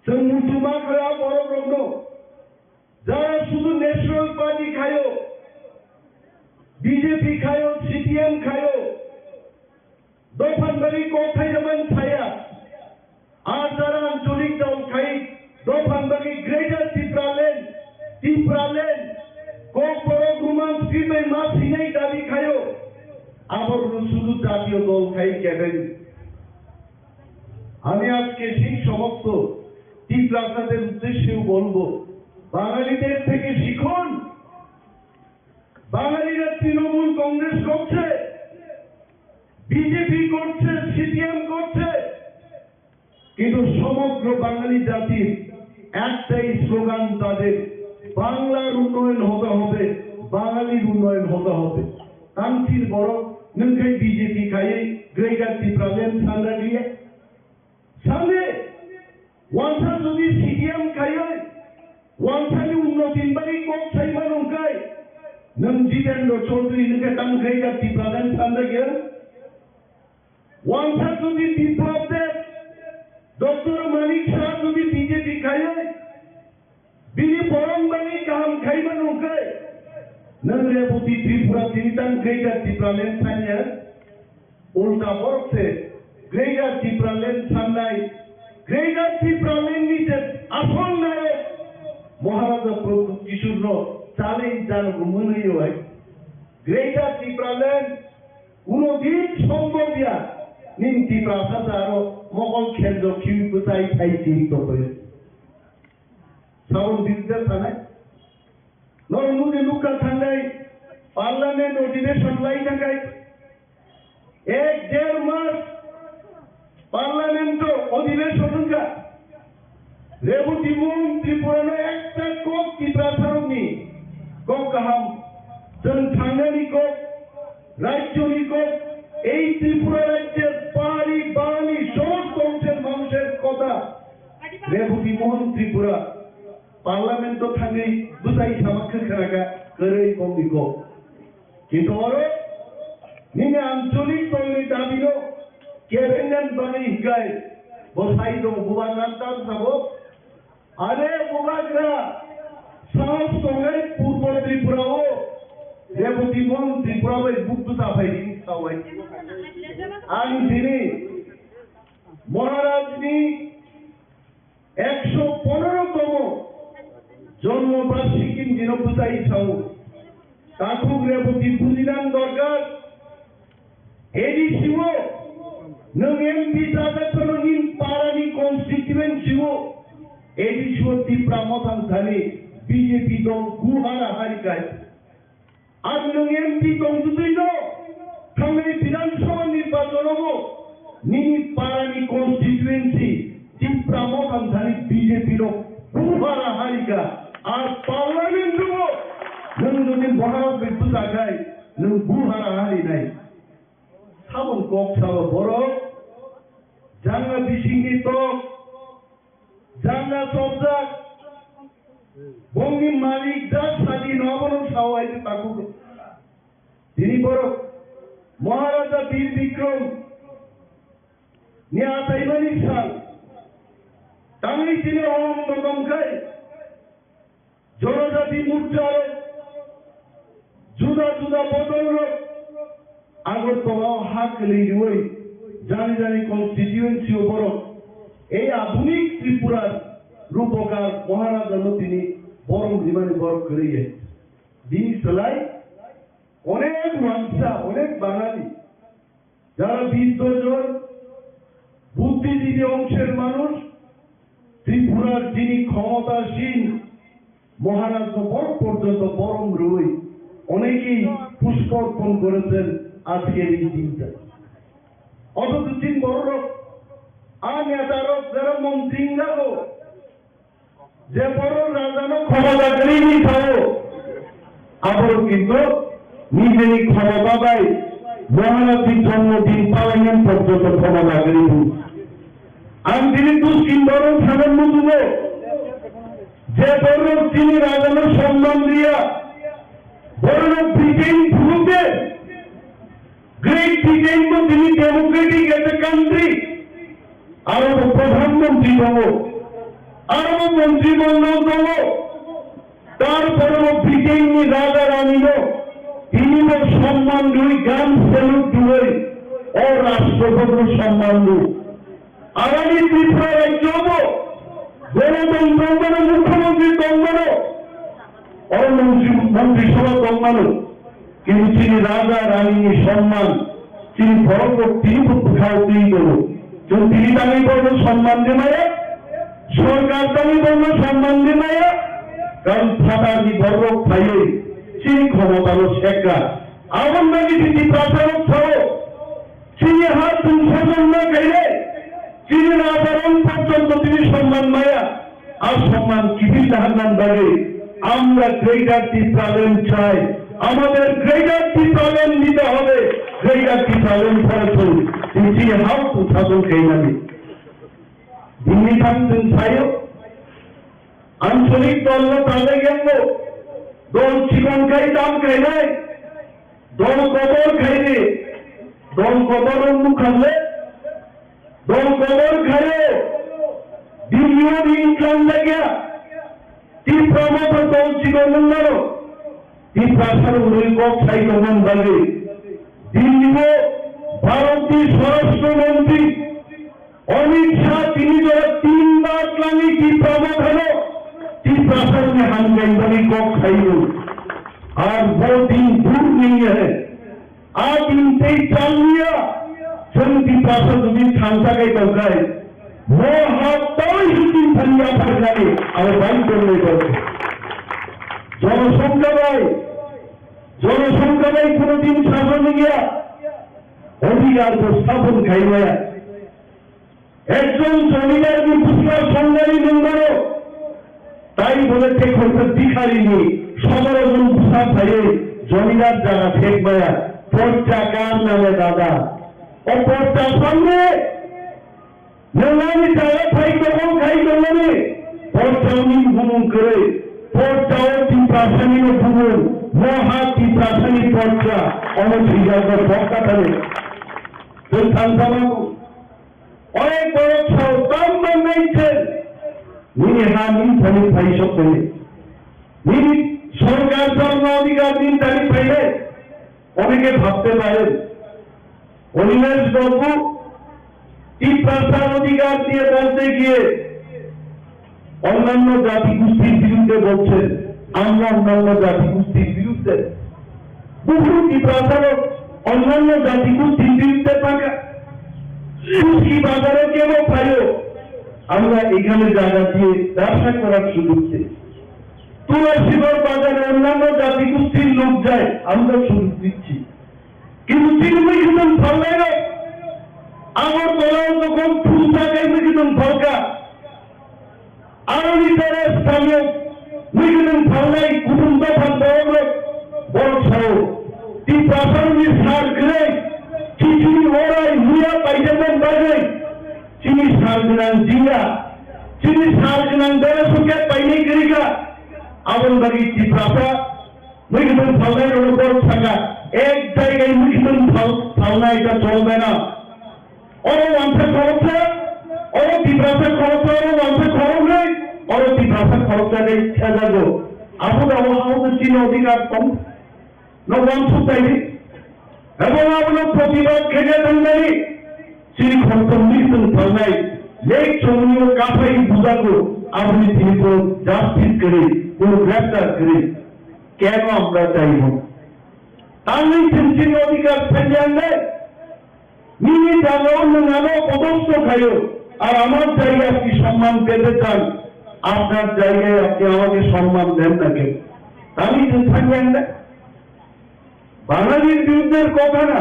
जों मुसुमा खया बड़ रग्न যারা শুধু ন্যাশনাল পার্টি খায়ো বিজেপি খায়ো সিপিএম খায়ো দফানবাড়ি কোথায় যেমন ছায়া আর যারা আঞ্চলিক দল খাই দফানবাড়ি গ্রেটার ত্রিপুরালেন কোকবরক রুমান সিমে মা সিনাই দাবি খায়ো আবার শুধু জাতীয় দল খাই কেবেন আমি আজকে সেই সমস্ত ত্রিপুরাদের উদ্দেশ্যেও বলবো বাঙালিদের থেকে শিখুন বাঙালিরা তৃণমূল কংগ্রেস করছে বিজেপি করছে সিপিএম করছে কিন্তু সমগ্র বাঙালি জাতির একটাই স্লোগান তাদের বাংলার উন্নয়ন হতে হবে বাঙালির উন্নয়ন হতে হবে কান্তির বড় নঙ্কাই বিজেপি খাইয়ে গ্রেটার ত্রিপুরালেন সান্দা দিয়ে সামনে ওয়ানসা যদি সিপিএম খাইয়ে ওয়ানসানি উন্নতির বাড়ি কক সাইবা নঙ্কাই नों जितेन्द्र चौधरी नोंखौ दांखाय जाति प्रधान सानदों वांसा जुदि बिप्लब देव डॉक्टर मानिक शाह जुदि बीजेपी खायो बिनि बरंबानि गाहाम खायबा नंखाय नों रेबती त्रिपुरा तिनि दांखाय जाति प्रधान सानया उल्टा बरसे ग्रेटर त्रिपुरालेन साननाय ग्रेटर त्रिपुरालेननि जे आसल नायक महाराजा प्रभु किशोरनो চ্যালেঞ্জ জানাবো মনে হয় গ্রেটার ত্রিপুরালেন কোনদিন সম্ভব দিয়া নিমতি প্রাসাদ আরো মগল কেন্দ্র খিউকুতাই থাইচিত হয়ে সাউন্ড বিদ্যা থানায় নরমুনি লুকা থানায় পার্লামেন্ট অধিবেশন লাই থাকায় 1-1.5 মাস পার্লামেন্ট অধিবেশন কা রেবতী মুন ত্রিপুরানো একটা কোক ত্রিপুরা সারণী কক কাহাম जों थांनायनि কক রাজ্যনি কক এই ত্রিপুরা রাজ্যের পাহাড়ি বাঙালি সমস্ত অংশের মানুষের কথা রেবতী মোহন ত্রিপুরা पार्लामेंट थांगे बुजाई सामाखो खोनागा गोरै कमिखौ किन्तु आरो निने आंचलिक दलनि दाबिनो केबिनेट बानाय हिगाय बसाई दं बुबाग्रा साबो आरे बुबाग्रा साहस दंगाय पूर्व त्रिपुराओ रेवती मन त्रिपुरा बाय बुद्धु जाफायदि सावै आं दिनै महाराजनि 115तम जन्मबार्षिकी दिन बुझाई साव ताकु रेवती बुजिनां दरकार एडिसिओ नों एमपि जागाखौ नि पारानि कन्स्टिट्युएन्सिओ एडिसिओ त्रिपुरा मथां थानि बीजेपी दं गुहारा हारिखाय आर नों एमपि दं जुदिल' थांनाय विधानसभा निर्वाचनाव निनि पारानि कन्स्टिट्युएन्सि त्रिपुरा मथां थानि बीजेपी दं गुहारा हारिखा आर पार्लामेन्टआव नों जुदि महाराज बुजागाय नों गुहारा हारि नाय साबन कक साबो बरक जांगा बिसिंनि टक जांगा सबजाक बंनि मालिक जात सादि नबन सावाय ताकु दिनै बरक महाराजा वीर विक्रम नि आताइमानि सान तांनि दिनै अहम दंखाय जनजाति मोर्चार जुदा जुदा बदल আগরতলাও হাত গেলেই জানি জানি কনস্টিটিউয়েন্সি বড় এই আধুনিক ত্রিপুরার রূপকার মহারাজ হল তিনি বরং জীবনে বড় করিয়ে দিন সেলাই অনেক মানুষা অনেক বাঙালি যারা বিদ্বজন বুদ্ধিজীবী অংশের মানুষ ত্রিপুরার যিনি ক্ষমতাসীন মহারাজ বড় পর্যন্ত বরং রই অনেকেই পুষ্পর্পণ করেছেন আজকের এই দিনটা অথচ তিন বড় আর নেতারক যারা মন্ত্রী যাবো যে বড় রাজানো ক্ষমতা করেই খাবো আবারও কিন্তু নিজেরই ক্ষমতা দেয় মহারাজের জন্মদিন পালন পর্যন্ত ক্ষমতা করি আমি তিনি দুশ্চিন বড় সামান্য দেব যে বড় তিনি রাজানোর সম্মান দিয়া বড় ব্রিটেন ভূমিতে Great Britain to be democratic as a country. Arab প্রধানমন্ত্রী হবো আরব মন্ত্রিমণ্ডল হবো তারপরে ব্রিটেন রাজা রানী তিনি সম্মান দুই গান সেলুট দুই ও রাষ্ট্রপতি সম্মান দুই আগামী ত্রিপুরা রাজ্য হবো গণতন্ত্র মুখ্যমন্ত্রী দঙ্গল ও মন্ত্রিসভা দঙ্গল কিন্তু তিনি রাজা রানী সম্মান তিনি বড় তিনি খাওয়াতেই দেবো তিনি দামি বলবো সম্মান দেমায়া সরকার দামি বলবো সম্মান দেমায়া কারণ ফাটানি বড় খাইয়ে তিনি ক্ষমতালো শেখা আমার নাকি তিনি প্রাসারক খাও তিনি হাত সংশোধন না খাইলে তিনি রাজারণ পর্যন্ত তিনি সম্মান মায়া আর সম্মান কিবি জাহান্নাম দাঁড়ে আমরা গ্রেটার ত্রিপুরাল্যান্ড চাই আমাদের গ্রেটার ত্রিপুরাল্যান্ড নিতে হবে গ্রেটার ত্রিপুরাল্যান্ড ফলাফল তিনি হাউ শাসন খেয়ে যাবে দিল্লি থাকতেন ছায় আঞ্চলিক দল তাদের গেল দল চিকন খাই দাম খাই নাই দল কবর খাইলে দল কবর মুখ খালে দল কবর খাইলে দিল্লিও ইনকাম লাগে ত্রিপুরা মতো দল চিকন না ত্রিপুরার কক সাইকমন বলে দিল্লি ভারতীয় স্বরাষ্ট্রমন্ত্রী অমিত শাহ তিনি যারা 3 বার লাঙ্গি ত্রিপুরা হল ত্রিপুরা में हम गई কক खाई और वो दिन दूर नहीं है आज इनसे चल लिया जन त्रिपुरा तुम्हें छांसा गई तो गए वो हाथ तो ही दिन धनिया भर जाए और बंद करने पर জনসংখ্যায় কোনদিন শাসনে গিয়া অধিকার স্থাপন খাইবে একজন জমিদার বুঝলার সংজ্ঞানী নির্মাণ তাই বলেছে ভিখারিনী সদরজন বুঝা খাইয়ে জমিদার যারা ঠেকবে পর্চা কার নামে দাদা ও পর্চা সামনে নেওয়ানি যারা খাই তখন খাই তখন পর্চা khumulwng করে পর্যাও ত্রিপ্রাসানি ভুবন মহা ত্রিপ্রাসানি পর্যা অনধিজাত বক্তাটারে তোর থানসামাকু অনেক বড় ছাও দাম বানাইছেন নিয়ে হামিন থানি ফাইস করে নিয়ে সরকার জন্ম অধিকার দিন তারিখ পাইলে অনেকে ভাবতে পারেন অনিমেষ বাবু ত্রিপ্রাসার অধিকার দিয়ে বলতে গিয়ে অন্যান্য জাতি গোষ্ঠীর বিরুদ্ধে বলছেন আমরা অন্যান্য জাতি গোষ্ঠীর বিরুদ্ধে বহু ত্রিপ্রাসারও অন্যান্য জাতি গোষ্ঠীর বিরুদ্ধে থাকা সুশী বাজারে কেন পাইও আমরা এখানে জায়গা দিয়ে ব্যবসা করার সুযোগ চাই তুলসীগড় বাজারে অন্যান্য জাতি গোষ্ঠীর লোক যায় আমরা সুযোগ দিচ্ছি কিন্তু তিনমুখী ভাল লাগে আমার তোলাও যখন ফুল থাকে মুখিদন ফলকা আরো ভিতরে স্থানীয় মুখিদন ফাল্লাই কুটুম্ব ফাল বড় ছাড়ো ত্রিপ্রাসারী সার গিরে খিচুড়ি ওরাই মুয়া পাইজাবেন বাজে চিনি সার গিনান জিঙ্গা চিনি সার গিনান দরে সুখে পাইনি গিরিকা আবন বাগি ত্রিপ্রাসা মুখিদন ফাল্লাই ওর বড় থাকা এক জায়গায় মুখিদন ফাল্লা এটা চলবে না অর ওয়ান্সে খরচা অর ত্রিপ্রাসা খরচা অর ওয়ান্সে খরচ নেই অর ত্রিপ্রাসা খরচা নেই ছেড়ে আপন আমাদের চীন অধিকার কম নবাংশ চাইনি এবং আপনার প্রতিবাদ খেলে দেননি চীন খরচ মৃত্যু ফলনাই লেক চমনীয় কাফাই বুঝাবো আপনি তিনি কোন জাস্টিস করে কোন গ্রেপ্তার করে কেন আমরা চাইব তাহলে চীন অধিকার ফেলে আনলে নিয়ে যাবো নানো পদস্থ খাইও আর আমার জায়গায় আপনি সম্মান পেতে চান আপনার জায়গায় আপনি আমাকে সম্মান দেন না কেন আমি থাকবেন না বাঙালির বিরুদ্ধের কথা না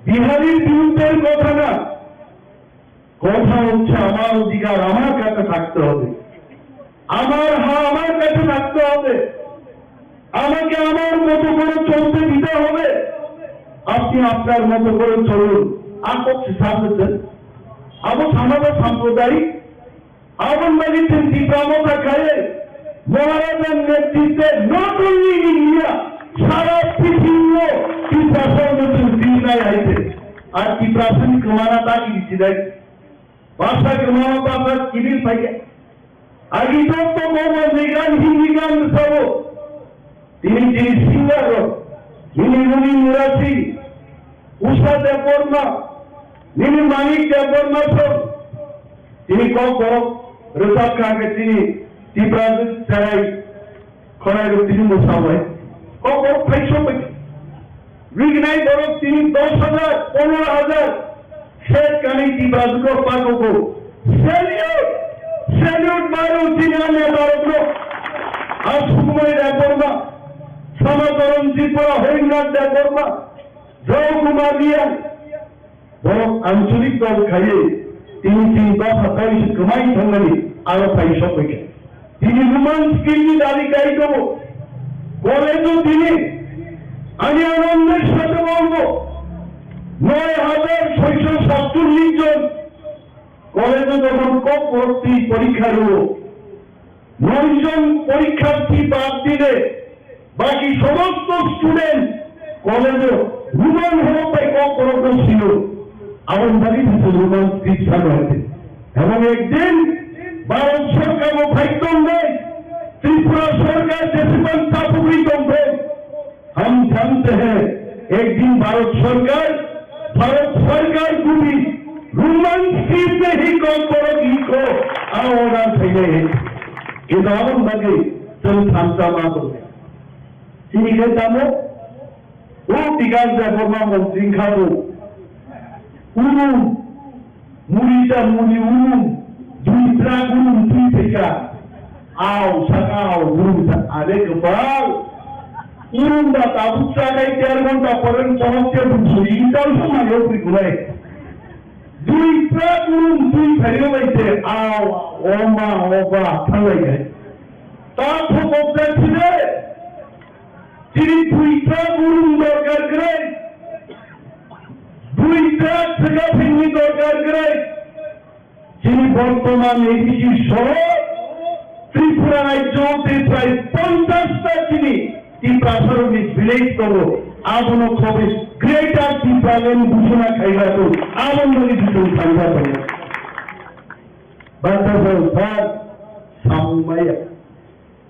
বিহারির বিরুদ্ধের কথা না কথা হচ্ছে আমার অধিকার আমার কাছে থাকতে হবে আমার আমার কাছে থাকতে হবে আমাকে আমার মতো করে চলতে দিতে হবে আপনি আপনার মতো করে চলুন আপত্তি সামনেছেন আবু সামাজিক সাম্প্রদায়িক আবন বাগিয়েছেন তীব্রমতা খায়ে মহারাজার নেতৃত্বে নট অনলি ইন্ডিয়া সারা পৃথিবীও ত্রিপ্রাসার নতুন দিনায় আইছে আর ত্রিপ্রাসানি কমানা তাকি দিচ্ছি দেখ ভাষা কমানো তো আপনার কিবির পাইকে আগে তো মোহাম্মদ গান হিন্দি গান সব তিনি যিনি সিঙ্গার যিনি রবি মুরাসি উষা দেববর্মা যিনি মানিক দেববর্মা সব তিনি KOKBOROK রেজাক খাকে তিনি ত্রিপ্রাসার ছাড়াই খরায় তিনি মোসাবাই KOKBOROK ফাইসো পেয়েছে রিগনাই বরক তিনি 10,000 15,000 শেখ কানি ত্রিপ্রাসার পাকো স্যালিউট মারো তিনি আমি ভারত আর সুকুমারী দেববর্মা সমাদরণ ত্রিপুরা হরিনাথ দেববর্মা জয় কুমার রিয়া বড় আঞ্চলিক দল খাইয়ে তিনি 10,000 কমাই থাকলেন আরো ফাইসো পেয়েছে তিনি রোমান স্কিল দাবি গাই দেবো কলেজও তিনি আমি আনন্দের সাথে বলবো 9,647 জন কলেজে যখন ভর্তি পরীক্ষা হল 9 জন পরীক্ষার্থী বাদ দিলে বাকি সমস্ত স্টুডেন্ট কলেজে রোমান হলো তাই KOKBOROK ছিল আমার বাড়ি রোমান স্পিচ ভালো হয়েছে এবং একদিন ভারত সরকার ও ভাইতম দেয় त्रिपुरा सरकार जैसे बनता पूरी है हम जानते हैं एक दिन भारत सरकार को भी रोमन स्क्रिप्ट में ही KOKBOROK लिखो और चाहिए ये दावन लगे चल थामसा मातो sini ke tamu tiga forma मंत्री खातो murita muni duitra duitra Aw, sakau, burung ada kebal. Urung dah tahu saya tiar gonta peren pahasnya bersuri. Kalau sama yo pergulai. Dui prak urung dui hari itu. Aw, oma, thalai gay. Tak hukupnya tidak. Jadi dui prak urung dorkar gerai. Dui prak segala ini dorkar gerai. Jadi berteman ini sorot. Tripura রাজ্যতে প্রায় 50টা চিনি ত্রিপুরা সরণি village করো আবনো খবে greater Tripura lane ঘোষণা খাইবা তো আবন্দরি দুটো খাইবা তো বাতাসে স্যার সামমায়া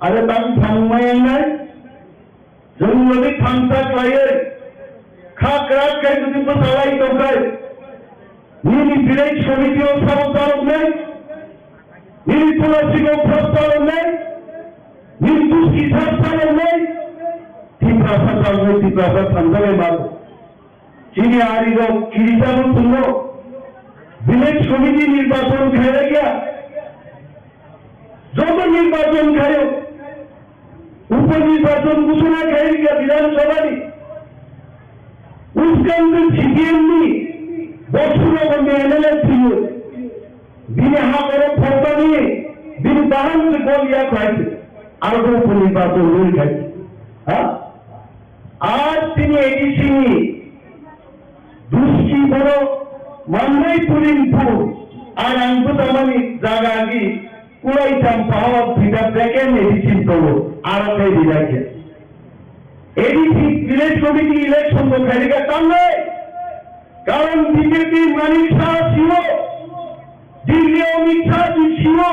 আরে তাম সামমায়া নাই জঙ্গলে থামতা খাইয়ে খাকরাত খাই যদি তো সালাই তো খাই নিনি ভিলেজ সমিতিও সরকার নেই নিনি তুলসীও প্রস্তাব নেই নিন্দু কিসার সাল নেই ত্রিপুরা সরকার নেই ত্রিপুরা সরকার মারো চিনি আরিগ কিরিটানো তুলো ভিলেজ সমিতি নির্বাচন খেয়ে গিয়া যত নির্বাচন খায় উপনির্বাচন ঘোষণা খেয়ে গিয়া বিধানসভায় उसके अंदर सीपीएम ने बच्चों को एमएलए थी बिना हाथ फोटो नहीं बिन बाहर से गोलियां खाई और वो उपनिर्वाचन नहीं खाई हाँ आज तीन एडीसी दूसरी बड़ो मंगई पुलिन पुर और अंकुतमनी जागा की कोई चंपाव भीतर सेकेंड एडीसी करो और कहीं दिया गया एडीसी विलेज कमिटी इलेक्शन को खेलेगा सामने कारण बीजेपी मानिक शाह शिवो दिल्ली अमित शाह जी शिवो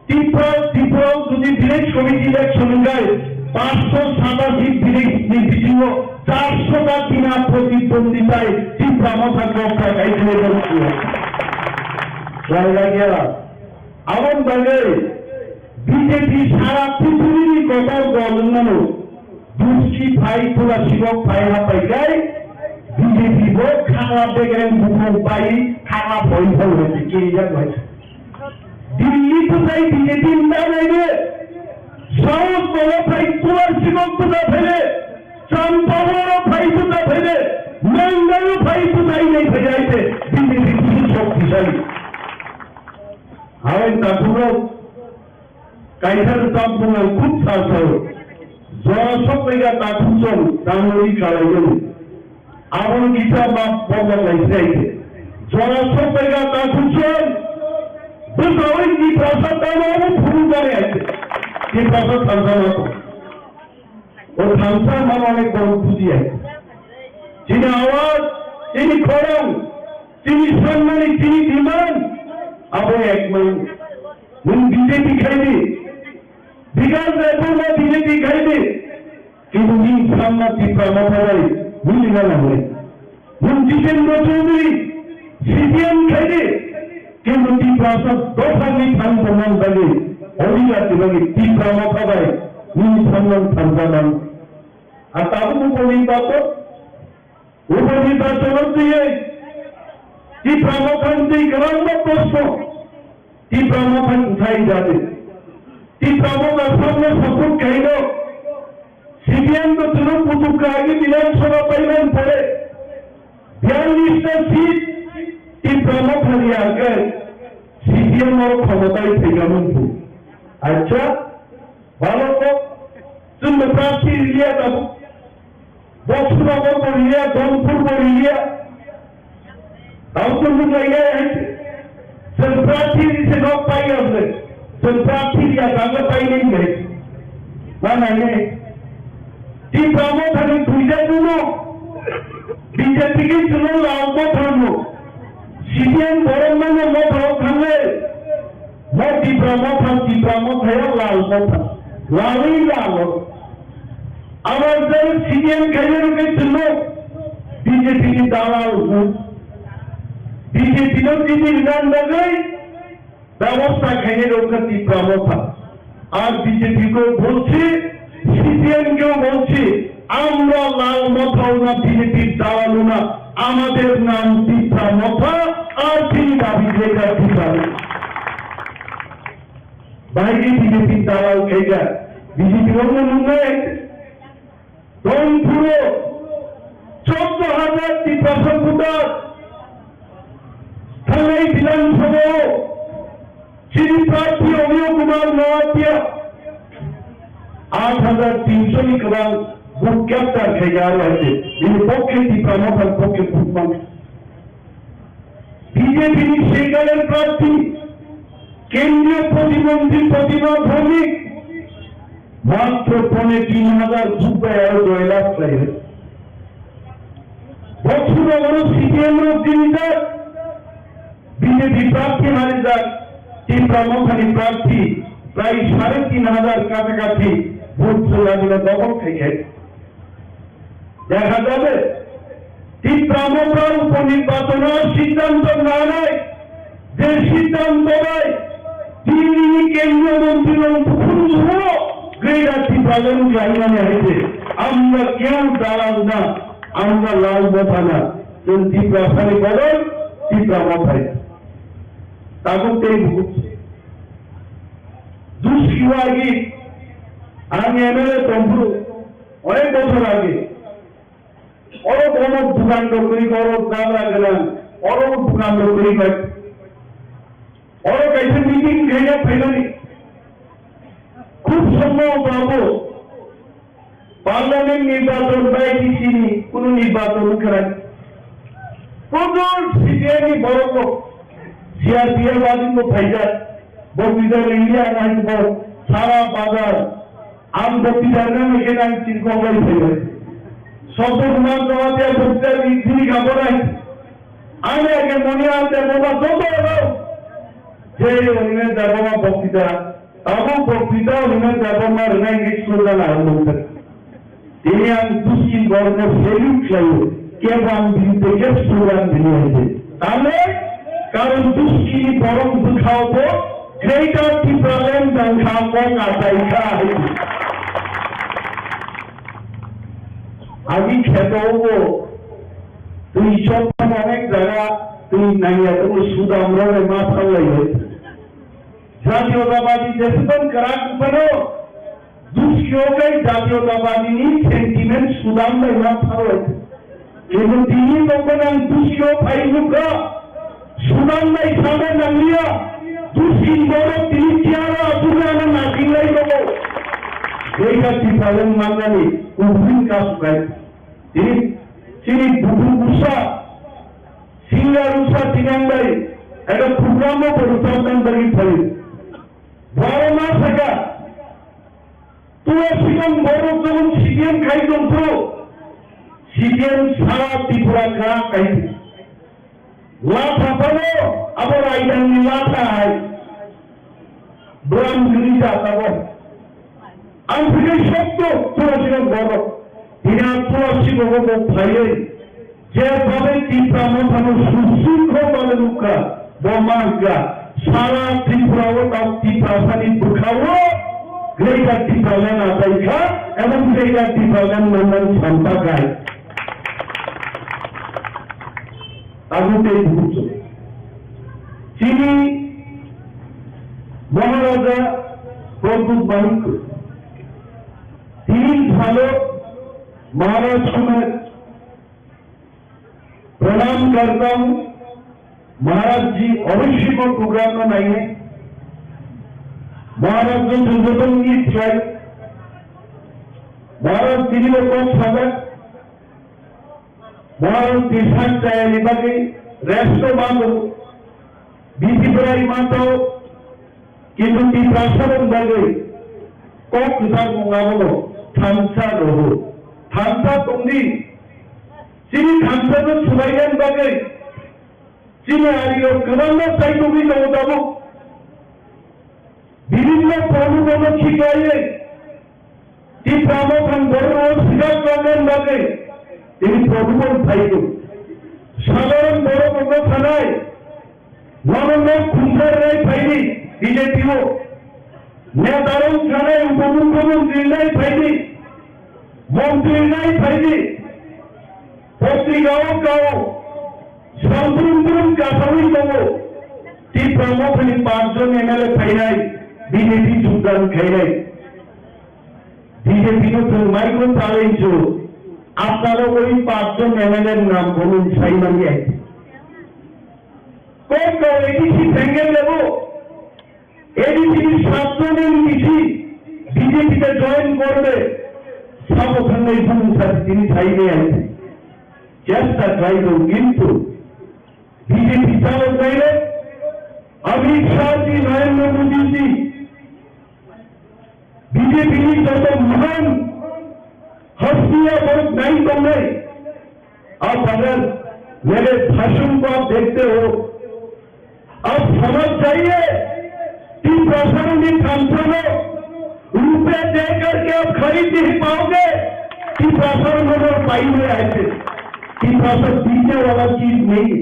त्रिपुरा যদি विलेज कमिटी इलेक्शन गए 587 विलेज निर्वाचित 400টা বিনা প্রতিদ্বন্দ্বিতায় ত্রিপুরা মহানগর গাইতে বলছিল জায়গা আমন বাগে বিজেপি সারা পৃথিবীর কথা বলনানো दूसरी भाई थोड़ा शिवक पाया पाई गए बीजेपी वो खाना बेगरे मुखों पाई खाना भोई भोल होती के जग भाई दिल्ली तो भाई बीजेपी इंदा नहीं साउथ बोलो भाई थोड़ा शिवक तो ना भेजे चंपावरो भाई तो ना भेजे मंगलो भाई तो नहीं भेजाई थे बीजेपी की शक्तिशाली हमें तापुरो काइधर तापुरो खुद सासो জনসংখ্যা তাকুচন দামরি কালাইজন আমন গীতা বা বলা লাইছে জনসংখ্যা তাকুচন বুঝাই কি ভাষা তামাম ফুল করে আছে কি ভাষা তামাম ও থামসা মান অনেক বড় খুঁজি আছে যিনি আওয়াজ যিনি খরং যিনি সম্মানী যিনি বিমান আপনি এক মান বিজেপি খাইবে বিকাশ রেফর্ম বিজেপি খাইবে কিন্তু নীল সামনা ত্রিপুরা মহারাজ বুঝে গেল জিতেন্দ্র চৌধুরী সিপিএম খাইবে কিন্তু ত্রিপুরা সব দফানি থান প্রমাণ লাগে অধিকার লাগে ত্রিপুরা মহারাজ নীল সম্মান থানবান আর তাও উপনির্বাচন দিয়ে ত্রিপুরা মহারাজ গ্রাম্য প্রশ্ন ত্রিপুরা মহারাজ উঠাই যাবে ত্রিপুরা সামনে সফল খাইল सीपीएम को चुनाव पुतुक का आगे विधानसभा पाइलन पड़े 42টা सीट ত্রিপুরা খালিয়া के सीपीएम और क्षमताয় फेगामन थी अच्छा ভালো তো তুমি প্রার্থী লিয়া দাও বক্সনগর বলিয়া জনপুর বলিয়া তাও তুমি জায়গায় আছে সব প্রার্থী দিতে লোক পাই আছে সব প্রার্থী দিয়া দাঙ্গা পাই নেই না না নেই ত্রিপুরা মহাখালী দুইটা জন্য বিজেপিকে জন্য লাভ ধর্ম সিপিএম বরং মানে মত থাকলে ত্রিপুরা মথায় লাল মথা লালই লাল আবার যারা সিপিএম খেলে রোগের জন্য বিজেপি দালাল বিজেপিরও যদি বিধান দেবে ব্যবস্থা খেয়ে রোগের ত্রিপুরা মথা আর বিজেপিকেও বলছে সিপিএম কেও বলছে আমরা লাল মথাও না বিজেপির দালালও না আমাদের নাম ত্রিপুরা মথা আর তিনি দাবি করে বাইরে বিজেপির দালাল খেয়ে বিজেপি অন্য উন্নয়ন পুরো 14,000 ত্রিপুরা ভোটার থানাই বিধানসভা যিনি প্রার্থী অমিয় কুমার নওয়াতিয়া 8,300 করাল ভোট ক্যাপ্টার খেয়ে আছে তিনি পক্ষে ত্রিপুরা মথার পক্ষে ভোট পান বিজেপি সেকালের প্রার্থী কেন্দ্রীয় প্রতিমন্ত্রী প্রতিমা ভৌমিক মাত্র 3,500 রুপিয়া জয়লাভ করে বছর বড় সিপিএম জিনিস বিজেপি প্রার্থী হারে যাক ত্রিপুরা মহাখালী প্রার্থী প্রায় 3,500 কাছাকাছি ভোট চলাগুলো দখল থেকে দেখা যাবে ত্রিপুরা মহাখালী উপনির্বাচনের সিদ্ধান্ত না নেয় যে সিদ্ধান্ত নেয় তিনি কেন্দ্রীয় মন্ত্রী গ্রেটার ত্রিপুরাগঞ্জ জায়গায় হয়েছে আমরা কেউ দাঁড়ান না আমরা লাল কথা না ত্রিপুরা সারি বদল ত্রিপুরা মাথায় তাকে দুষ্কৃত আগে আমি এমএলএ তম্পুর অনেক বছর আগে অনেক অনেক দোকান করি অনেক দাম রাখলাম অনেক দোকান করি অনেক এসে মিটিং ভেঙে ফেলেনি খুব সম্ভব পাবো পার্লামেন্ট নির্বাচন বাইটি চিনি কোন নির্বাচন করেন প্রচুর সিপিএমই বড় লোক সিআরপিএফ আদিন ফাইজার বক্তৃতার ইন্ডিয়া নাইট সারা বাজার আম বক্তৃতার নাম এখানে আমি চিনকঙ্গাই ফেলে শব্দ কুমার জমাতে বক্তৃতার তিনি খাবরাই আমি আগে মনে আনতে বাবা যত যে অনিমের দেবমা বক্তৃতা তাবো বক্তৃতা অনিমের দেবমা রেনা ইংলিশ করলেন আরম্ভ করে তিনি আমি দুশ্চিন গর্ব সেলিউট চাই কেবল বিরুদ্ধে স্লোগান দিয়ে হয়েছে তাহলে কারণ দুশ্চিনি বরং দুঃখাওতো গ্রেটার ত্রিপুরাল্যান্ড সংখ্যাপক আশাইকা আমি খেত হবো তুই সব অনেক জায়গা তুই নাই এত সুদ আমরা মাথা লাগবে জাতীয়তাবাদী যেসব করাক উপরে দুষ্কৃতকারী জাতীয়তাবাদী সেন্টিমেন্ট সুদাম মাথা রয়েছে কিন্তু তিনি তখন আমি দুষ্কৃত ফাইলুকা সুদাম নাই সামনে নামিয়া দুষ্কৃত বড় তিনি চেয়ারা আসলে আমার নাকিলাই দেবো এইটা ত্রিপুরাল্যান্ড মানলানি উভয় কাজ পায় তিনি বুবু উষা সিঙ্গার উষা চিনাঙ্গাই একটা প্রোগ্রামও পরিচালনা করি ফলে বড় না থাকা তোমার সেখান বড় যখন সিপিএম খাইতাম তো সিপিএম সারা ত্রিপুরা খা খাইতে লাঠা পাবো আবার আইডানি লাঠা হয় ব্রাম গিরিজা তারপর আমি সত্য তোরা সেখান বড় তুলসী ভগবত ভাইয়ে যেভাবে ত্রিপুরা মথানো সুশৃঙ্খলভাবে মুখা ব্রহ্মাঙ্গা সারা ত্রিপুরাও তাও ত্রিপুরাশালী দুঃখাও গ্রেটার ত্রিপুরাল্যান্ড আশাইকা এবং গ্রেটার ত্রিপুরাল্যান্ড নাম্বার শান্তা গায় তাগুতে ভূত তিনি মহারাজা প্রদ্যুৎ বাণিজ্য তিনি ভালো महाराज को मैं प्रणाम करता हूं महाराज जी अवश्य को प्रोग्राम में नहीं है महाराज जो संगठन की चाय महाराज दिल्ली में कौन सागर महाराज देशात चाय निभागे रेस्टो मानो बीती बराई माता हो किंतु ती प्राशरण बगे कौन किसान मंगावो थांसा रहो थांसा तुमनी चीनी थांसा तो सुनाइयन बागे चीनी आरियो कमांडो साइटो भी न होता वो विभिन्न प्रमुखों छिपाए ती प्रामो हम बड़ो सिगार कांगन बागे तेरी प्रमुखों साइटो साधारण बड़ो बड़ो थानाए वामन खुंसर रहे फाइली बीजेपी हो नेतारों थानाए उपमुख्यमंत्री नहीं फाइली মন্ত্রী নাই ফাইলি পত্রিকাও কাও সম্পূর্ণ কাঠামোই দেবো ত্রিপুরা মহাখালী 5 জন এমএলএ ফাইনাই বিজেপি যোগদান খাইলাই বিজেপি তো মাইক্রো চ্যালেঞ্জ আপনারা ওই 5 জন এমএলএর নাম বলুন সাইমানি কোন কোন এডিসি ভেঙে দেব এডিসি 7 জনের বেশি বিজেপিতে জয়েন করবে সাবধানে ভূমিকার তিনি চাইলে আছে চেষ্টা চাইল কিন্তু বিজেপি চালক চাইলে অমিত শাহ জি নরেন্দ্র মোদী জি बीजेपी যত महान हस्तियां बहुत नहीं बन गई। अब अगर मेरे भाषण को आप देखते हो, आप समझ जाइए कि प्रसारण ट्रांसफर रुपए दे करके आप खरीद नहीं पाओगे कि प्रसारण और पाई में ऐसे कि प्रसारण पीछे वाला चीज नहीं।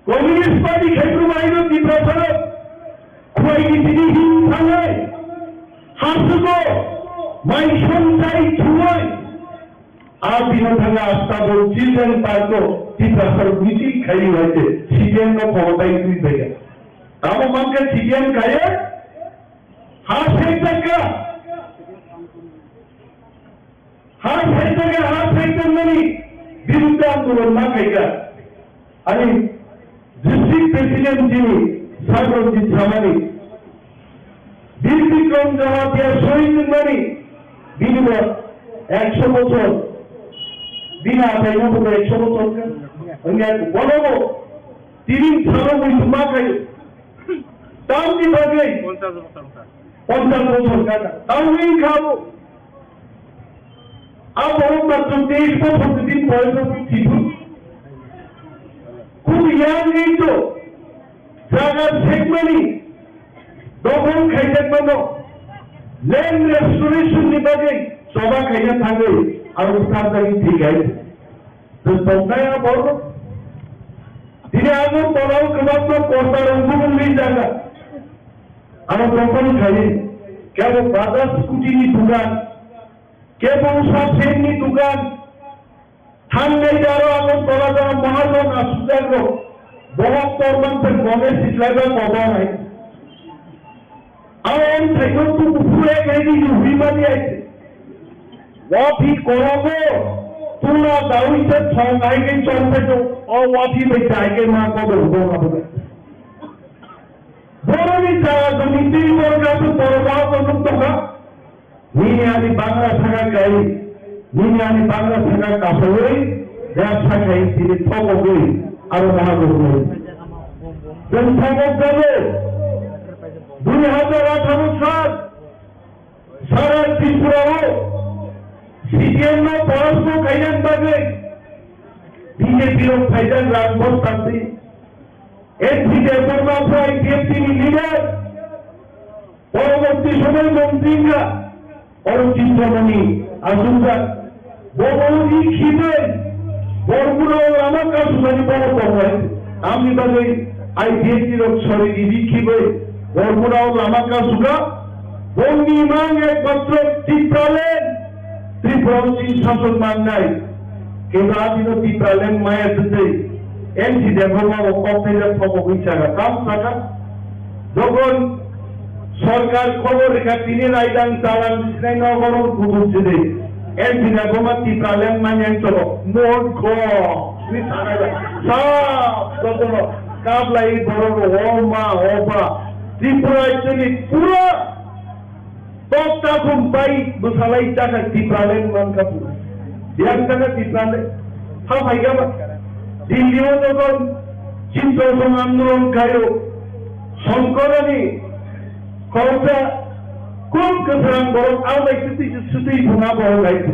कम्युनिस्ट पार्टी क्षेत्र में की प्रसारण कोई किसी ही थाने हाथ को माई संचाई छुए आप दिनों थाना आस्था चिल्ड्रेन पार्क को की प्रसारण नीति खाई हुए थे सीएम को क्षमताई हुई देगा अब मन के सीएम खाए हाथ फेंक का हाथ फेंक नहीं विरुद्ध आंदोलन ना खाएगा अरे डिस्ट्रिक्ट प्रेसिडेंट जी सागरजीत सामानी बिक्रम जवाब दिया शहीद मणि बिनिमय 100 বছর बिना आधार में 100 বছর अन्य बोलो तीन सालों में जुम्मा खाई ताऊ की बढ़ गई 50 বছর का ताऊ नहीं खाओ अब और मतलब 23 को 30 বয়স में ठीक খুব ইয়াং নেই তো জায়গার সেগমেন্টই দখল খাইতে পারো ল্যান্ড রেস্টোরেশন বিভাগে সভা খাইতে থাকে আর উত্তরদায়ী ঠিক আছে তো তোমরা বলো দিনে আগে বলাও কেবল কর্তার অঙ্গভঙ্গি জায়গা আর দখল খাই কেবল বাজার স্কুটিনি দোকান কেবল সাথেনি দোকান ঠান্ডায় যারা আলো তোলা যারা মহাজন আসুদাগ্র বহত্তর মানুষের মনে শিখলাইবার কথা নাই আর থেকে তো উপরে গেলি হুইমানি আছে ওয়াফি করবো তোমরা দাউইতে ছঙ্গাইকে চলতে তো ও ওয়াফি বেচাইকে মা কবে হবো না বলে বড়নি চাওয়া জমি 3 বর্গাত পরবাহ টাকা নিয়ে আমি বাংলা থাকা গাই নিয়ে আমি বাংলা থাকা কাপড়ই ব্যবসা খাই তিনি ঠকই আরো মহাগর ঠক যাবে 2018 সাল সারা ত্রিপুরাও সিপিএম পরস্পর কাইয়ান পাবে বিজেপির ফাইদান রাজভোট প্রার্থী এনপি দেববর্মা টিএমসি লিডার পরবর্তী সময় মন্ত্রীরা অরচিন্দ্রমণি আজুমরা বহু খিদে বড়গুলো আমার কাছে মানে বড় করবে আমি বলি আইডিএসির শরীর খিবে বড়গুলো আমার কাছে বন্দি মাং একমাত্র ত্রিপুরা শাসন মান নাই কিন্তু আদিন ত্রিপুরালেন মায়ের দিতে এনসি দেববর্মা ও কর্পোরেট সমবিচারা কাম থাকা যখন সরকার খবর রেখা তিনি রায়দান চালান নগর খুঁজছে এনসি দেববর্মা ত্রিপুরালেন মানে চলো নোট ঘ কাবলাই বড় ও মা ও বা ত্রিপুরা অ্যাকচুয়ালি পুরো দশটা খুব পাই মশালাই টাকা ত্রিপুরালেন মান কাপুর বিয়ার টাকা ত্রিপুরালেন হ্যাঁ ভাই গা দিল্লিও যখন চিন্তা আন্দোলন খাইও শঙ্করানি খরচা খুব কেসরান বড় আলাদা স্মৃতি ভুঙা বড় গাইতো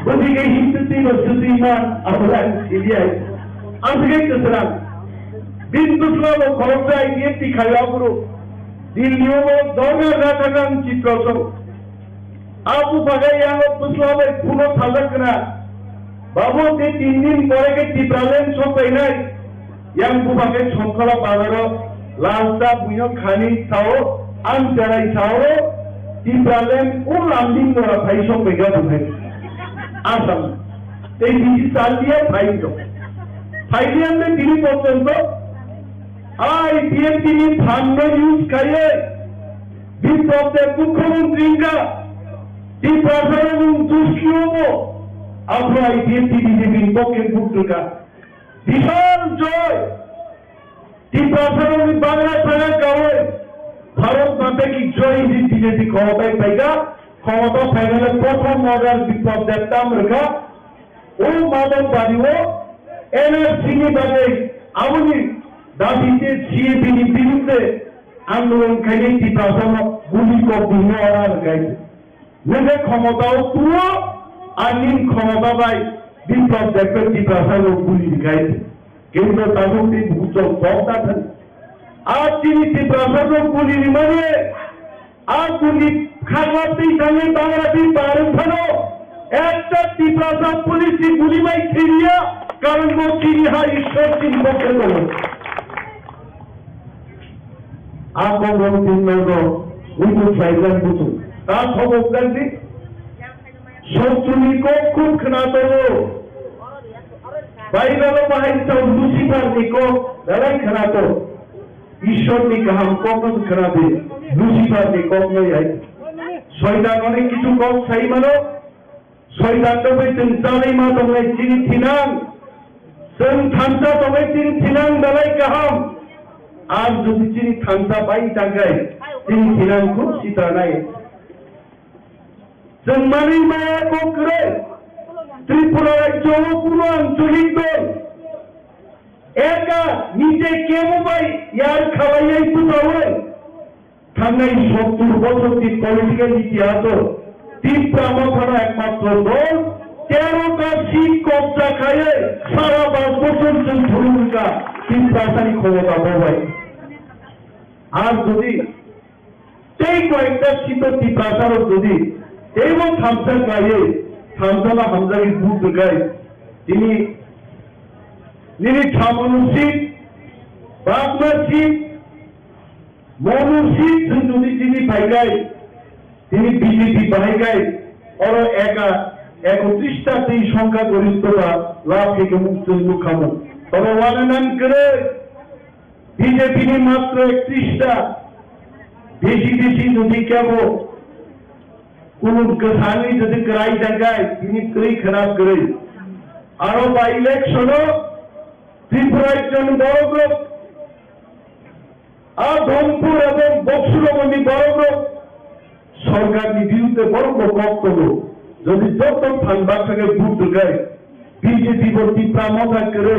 ওদিকে হিন্দুতি বা স্মৃতি মান আমরা এরিয়ায় আজকে কেসরান বিন্দুসলাম ও খরচা ইয়েটি খাইয়া পুরো দিল্লিও দরগা টাকান চিত্র আপু বাগাই আলো বুসলামের পুরো থালক না বাবু যে 3 দিন পরে কে ত্রিপুরালেন সব নাই yang bubagai songkala pagaro lasta punya khani tao anjarai tao ত্রিপুরালেন landing kora bhai sob bega bune asam ei biji sal diye bhaito ফাইলিয়ানদের তিনি পর্যন্ত আর টিএমসি নি ফান্ড ইউজ খাইয়ে বিপ্লবের মুখ্যমন্ত্রীরা ত্রিপুরার দুষ্কৃতও আমরা টিএমসি বিজেপির পক্ষে ভুক্তকা বিশাল জয় ত্রিপুরার বাংলা থানা গাঁয়ে ভারত মাতা কি জয় বিজেপি ক্ষমতায় পাইগা ক্ষমতা ফাইনালে প্রথম মর্যাদার বিপ্লব দেখতাম রেখা ও মাদক বাড়িও এনআরসি বাদে আওয়ামী দাবিতে সিএবির বিরুদ্ধে আন্দোলন খাইয়ে ত্রিপুরা গুলি কপিনে অর্ডার গাইছে নগে ক্ষমতাও তুলো আইন ক্ষমতা বাই বিপ্লব দেখবে ত্রিপুরা গুলি গাইছে কিন্তু তাদের ভূচক বক্তা আর তিনি ত্রিপুরা গুলি মানে আর গুলি খাগতেই সঙ্গে বাংলাটি পারেন ভালো একটা ত্রিপুরা পুলিশ গুলি মাই খেলিয়া কারণ চিনি হা ঈশ্বর চিনি পক্ষে বলো আকবর চিহ্ন উইকু সাইজার বুঝুন তার খবর জানছি শত্রুনিক খুব খানাতো বাইরের বাহির লুসিফার নিকো লড়াই খানাতো ঈশ্বরনি কাহাম কখন খানাবে লুসিফার নিকো নয় শয়তান অনেক কিছু কম সাই মানো শয়তান তো বেতন চালাই মা তোমরা চিনি থিনাং সন থানসা তোমরা চিনি থিনাং লড়াই কাহাম আর যদি চিনি থানসা পাই টাকায় চিনি থিনাং খুব সীতা নাই জন্মানি মায়া কোকরে ত্রিপুরা রাজ্য পুরো আঞ্চলিক দল একা নিজে কেমন পাই ইয়ার খাওয়াইয়াই পুতাওয়াই থানাই 70 বছর পলিটিক্যাল ইতিহাস ত্রিপুরা মথানো একমাত্র দল 13টা সিট কবজা খাইয়ে সারা 5 বছর ধরুনকা ত্রিপুরাসারি ক্ষমতা পাবাই আর যদি সেই কয়েকটা সিট ত্রিপুরাসারও যদি এবং থামসা গায়ে থামসালা হামজারি বুট গায়ে তিনি ছামনু সিট বাগমা সিট মনু সিট যদি তিনি পাইগায় তিনি বিজেপি পাইগায় ওর একা 31টা সেই সংখ্যাগরিষ্ঠতা লাভ থেকে মুক্ত মুখামু তবে ওয়ানান করে বিজেপি মাত্র 31টা বেশি বেশি যদি কেবল কোন কিসানি যদি করাই জায়গায় তিনি কই খারাপ করে আরো বা ইলেকশনও ত্রিপুরা একজন বড় গ্রুপ আর ধনপুর এবং বক্সুরমণি বড় গ্রুপ সরকার বিরুদ্ধে বড় বক্তব্য যদি যত ফান্ডা থেকে ভোট ঢুকায় বিজেপি ত্রিপুরা মতা করে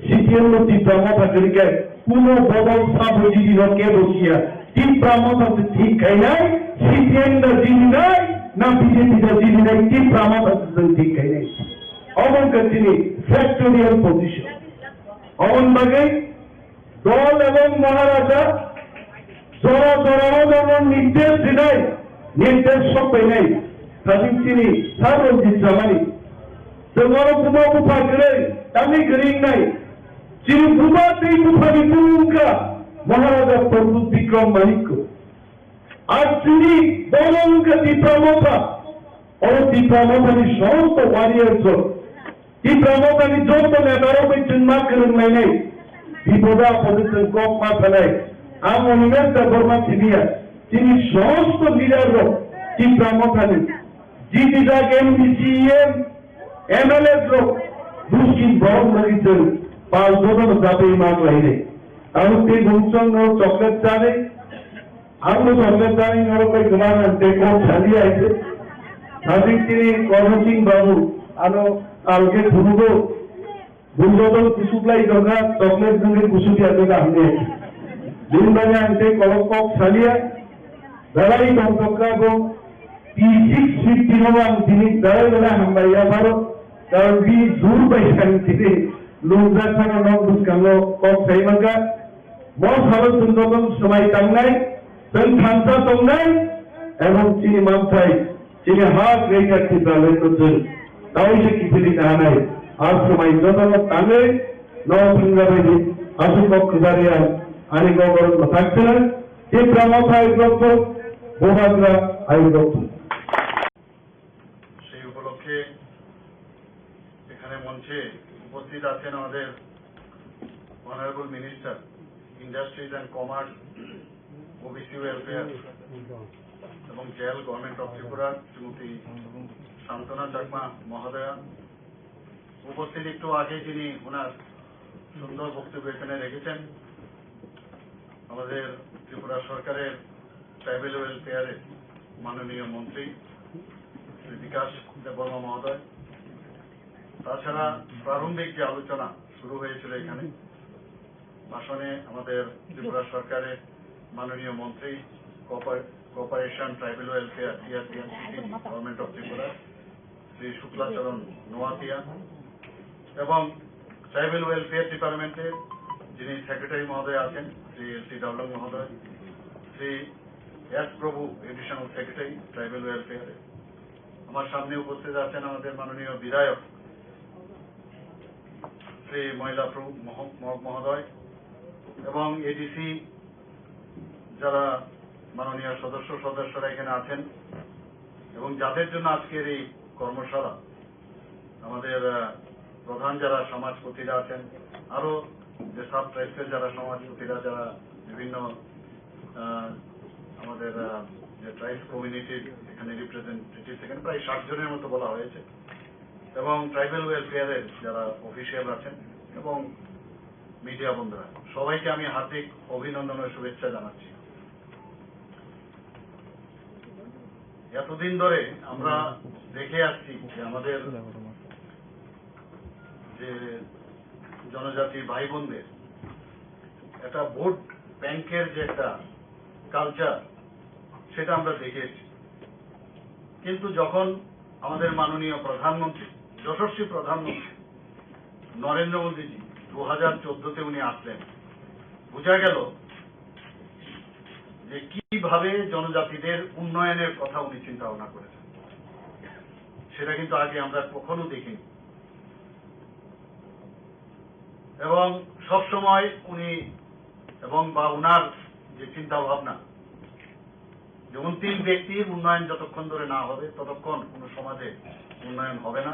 সিপিএম ত্রিপুরা মতা করে কোন বদল সাপ যদি কে বসিয়া ত্রিপুরা মতা ঠিক খাই নাই সিপিএম জিনি নাই না বিজেপি জিনি নাই ত্রিপুরা মতা ঠিক খাই নাই অবঙ্ক তিনি ফ্যাক্টোরিয়াল পজিশন অবন বাগে দল এবং মহারাজা জরা জরা নির্দেশ দিনাই নির্দেশ সব নাই তাদের তিনি সারজিৎ জামানি তোমার বুমা বুফা করে তামি গরিং নাই যিনি বুমা সেই বুফানি বুমুকা মহারাজা প্রভু বিক্রম মানিক আর তিনি বলঙ্গ ত্রিপুরা और ত্রিপুরানি সমস্ত ওয়ারিয়ার্স ত্রিপুরানি যত নেতারও চিন্তা করেন নাই বিপদা পজিশন কম মাথা নাই আম অনিমেষ বর্মা সিনিয়া তিনি সমস্ত লিডার ত্রিপুরানি জিটি যাক এমডিসিএম এমএলএ লোক দুষ্কিন বড় লাগিয়েছেন 5 জন যাবে মাঠ লাইনে আমি সেই গুঞ্চন চকলেট জানে আমি চকলেট জানি আর কই গমান দেখো চালিয়ে আছে সাদিক তিনি কর্মসিং বাবু আনো কালকে ঘুরবো গুঞ্জন কুসুপ্লাই দরকার চকলেট সঙ্গে কুসুটি আছে আমি দিন বাজে আনতে কলক চালিয়ে দাঁড়াই দরকার P650 হওয়ান তিনি দাঁড়াই বেলা হামবাইয়া পারো কারণ বি দূর পাইছেন তিনি লোকদার থাকা নক দুষ্কাঙ্গ কক সাইমাকা বস ভারত সুন্দরতম সময় টাঙ্গাই তখন খান্তা টঙ্গাই এবং চিনি মামথাই চিনি হাত রেখা চিত্রালয় করছেন তাও সে কিছু না নাই আর সময় যত টাঙ্গে নবাই আসু পক্ষ দাঁড়িয়ে আনি গবর থাকছে না যে ব্রাহ্মণা আয়োগ্রত বোহাগ্রা আয়োগ্রত সেই উপলক্ষে এখানে মঞ্চে উপস্থিত আছেন আমাদের honourable minister industries and commerce OBC welfare এবং jail government of Tripura Shrimati Santana Chakma মহোদয়া উপস্থিত একটু আগে যিনি ওনার সুন্দর বক্তব্য এখানে রেখেছেন আমাদের ত্রিপুরা সরকারের ট্রাইবেল ওয়েলফেয়ারের মাননীয় মন্ত্রী শ্রী বিকাশ দেববর্মা মহোদয় তাছাড়া প্রারম্ভিক যে আলোচনা শুরু হয়েছিল এখানে ভাষণে আমাদের ত্রিপুরা সরকারের মাননীয় মন্ত্রী Cooperation, Tribal Welfare, TRPN, Government of Tripura, Shri Shuklacharan Noatia এবং ট্রাইবাল ওয়েলফেয়ার ডিপার্টমেন্টের যিনি সেক্রেটারি মহোদয় আছেন শ্রী এল.সি. ডাবলং মহোদয়, শ্রী এস প্রভু এডিশনাল সেক্রেটারি ট্রাইবাল ওয়েলফেয়ারে, আমার সামনে উপস্থিত আছেন আমাদের মাননীয় বিধায়ক শ্রী মহিলা প্রভু মহোদয় এবং এডিসি যারা মাননীয় সদস্যরা এখানে আছেন এবং যাদের জন্য আজকের এই কর্মশালা, আমাদের প্রধান যারা সমাজপতিরা আছেন, আরো যে সাব ট্রাইবসের যারা সমাজপতিরা, যারা বিভিন্ন আমাদের যে ট্রাইবস কমিউনিটির এখানে রিপ্রেজেন্টেটিভ, এখানে প্রায় 60 জনের মতো বলা হয়েছে, এবং ট্রাইবাল ওয়েলফেয়ারের যারা অফিসিয়াল আছেন এবং মিডিয়া বন্ধুরা, সবাইকে আমি হার্দিক অভিনন্দন ও শুভেচ্ছা জানাচ্ছি। এতদিন ধরে আমরা দেখে আসছি যে আমাদের যে জনজাতি ভাই বোনদের একটা ভোট ব্যাংকের যে একটা কালচার, সেটা আমরা দেখেছি। কিন্তু যখন আমাদের মাননীয় প্রধানমন্ত্রী, যশস্বী প্রধানমন্ত্রী নরেন্দ্র মোদীজি 2014-তে উনি আসলেন, বোঝা গেল যে কিভাবে জনজাতিদের উন্নয়নের কথা উনি চিন্তা ভাবনা করেছেন। সেটা কিন্তু আগে আমরা কখনো দেখিনি এবং সবসময় উনি এবং বা উনার যে চিন্তা ভাবনা যে অন্তিম ব্যক্তির উন্নয়ন যতক্ষণ ধরে না হবে ততক্ষণ কোনো সমাজে উন্নয়ন হবে না,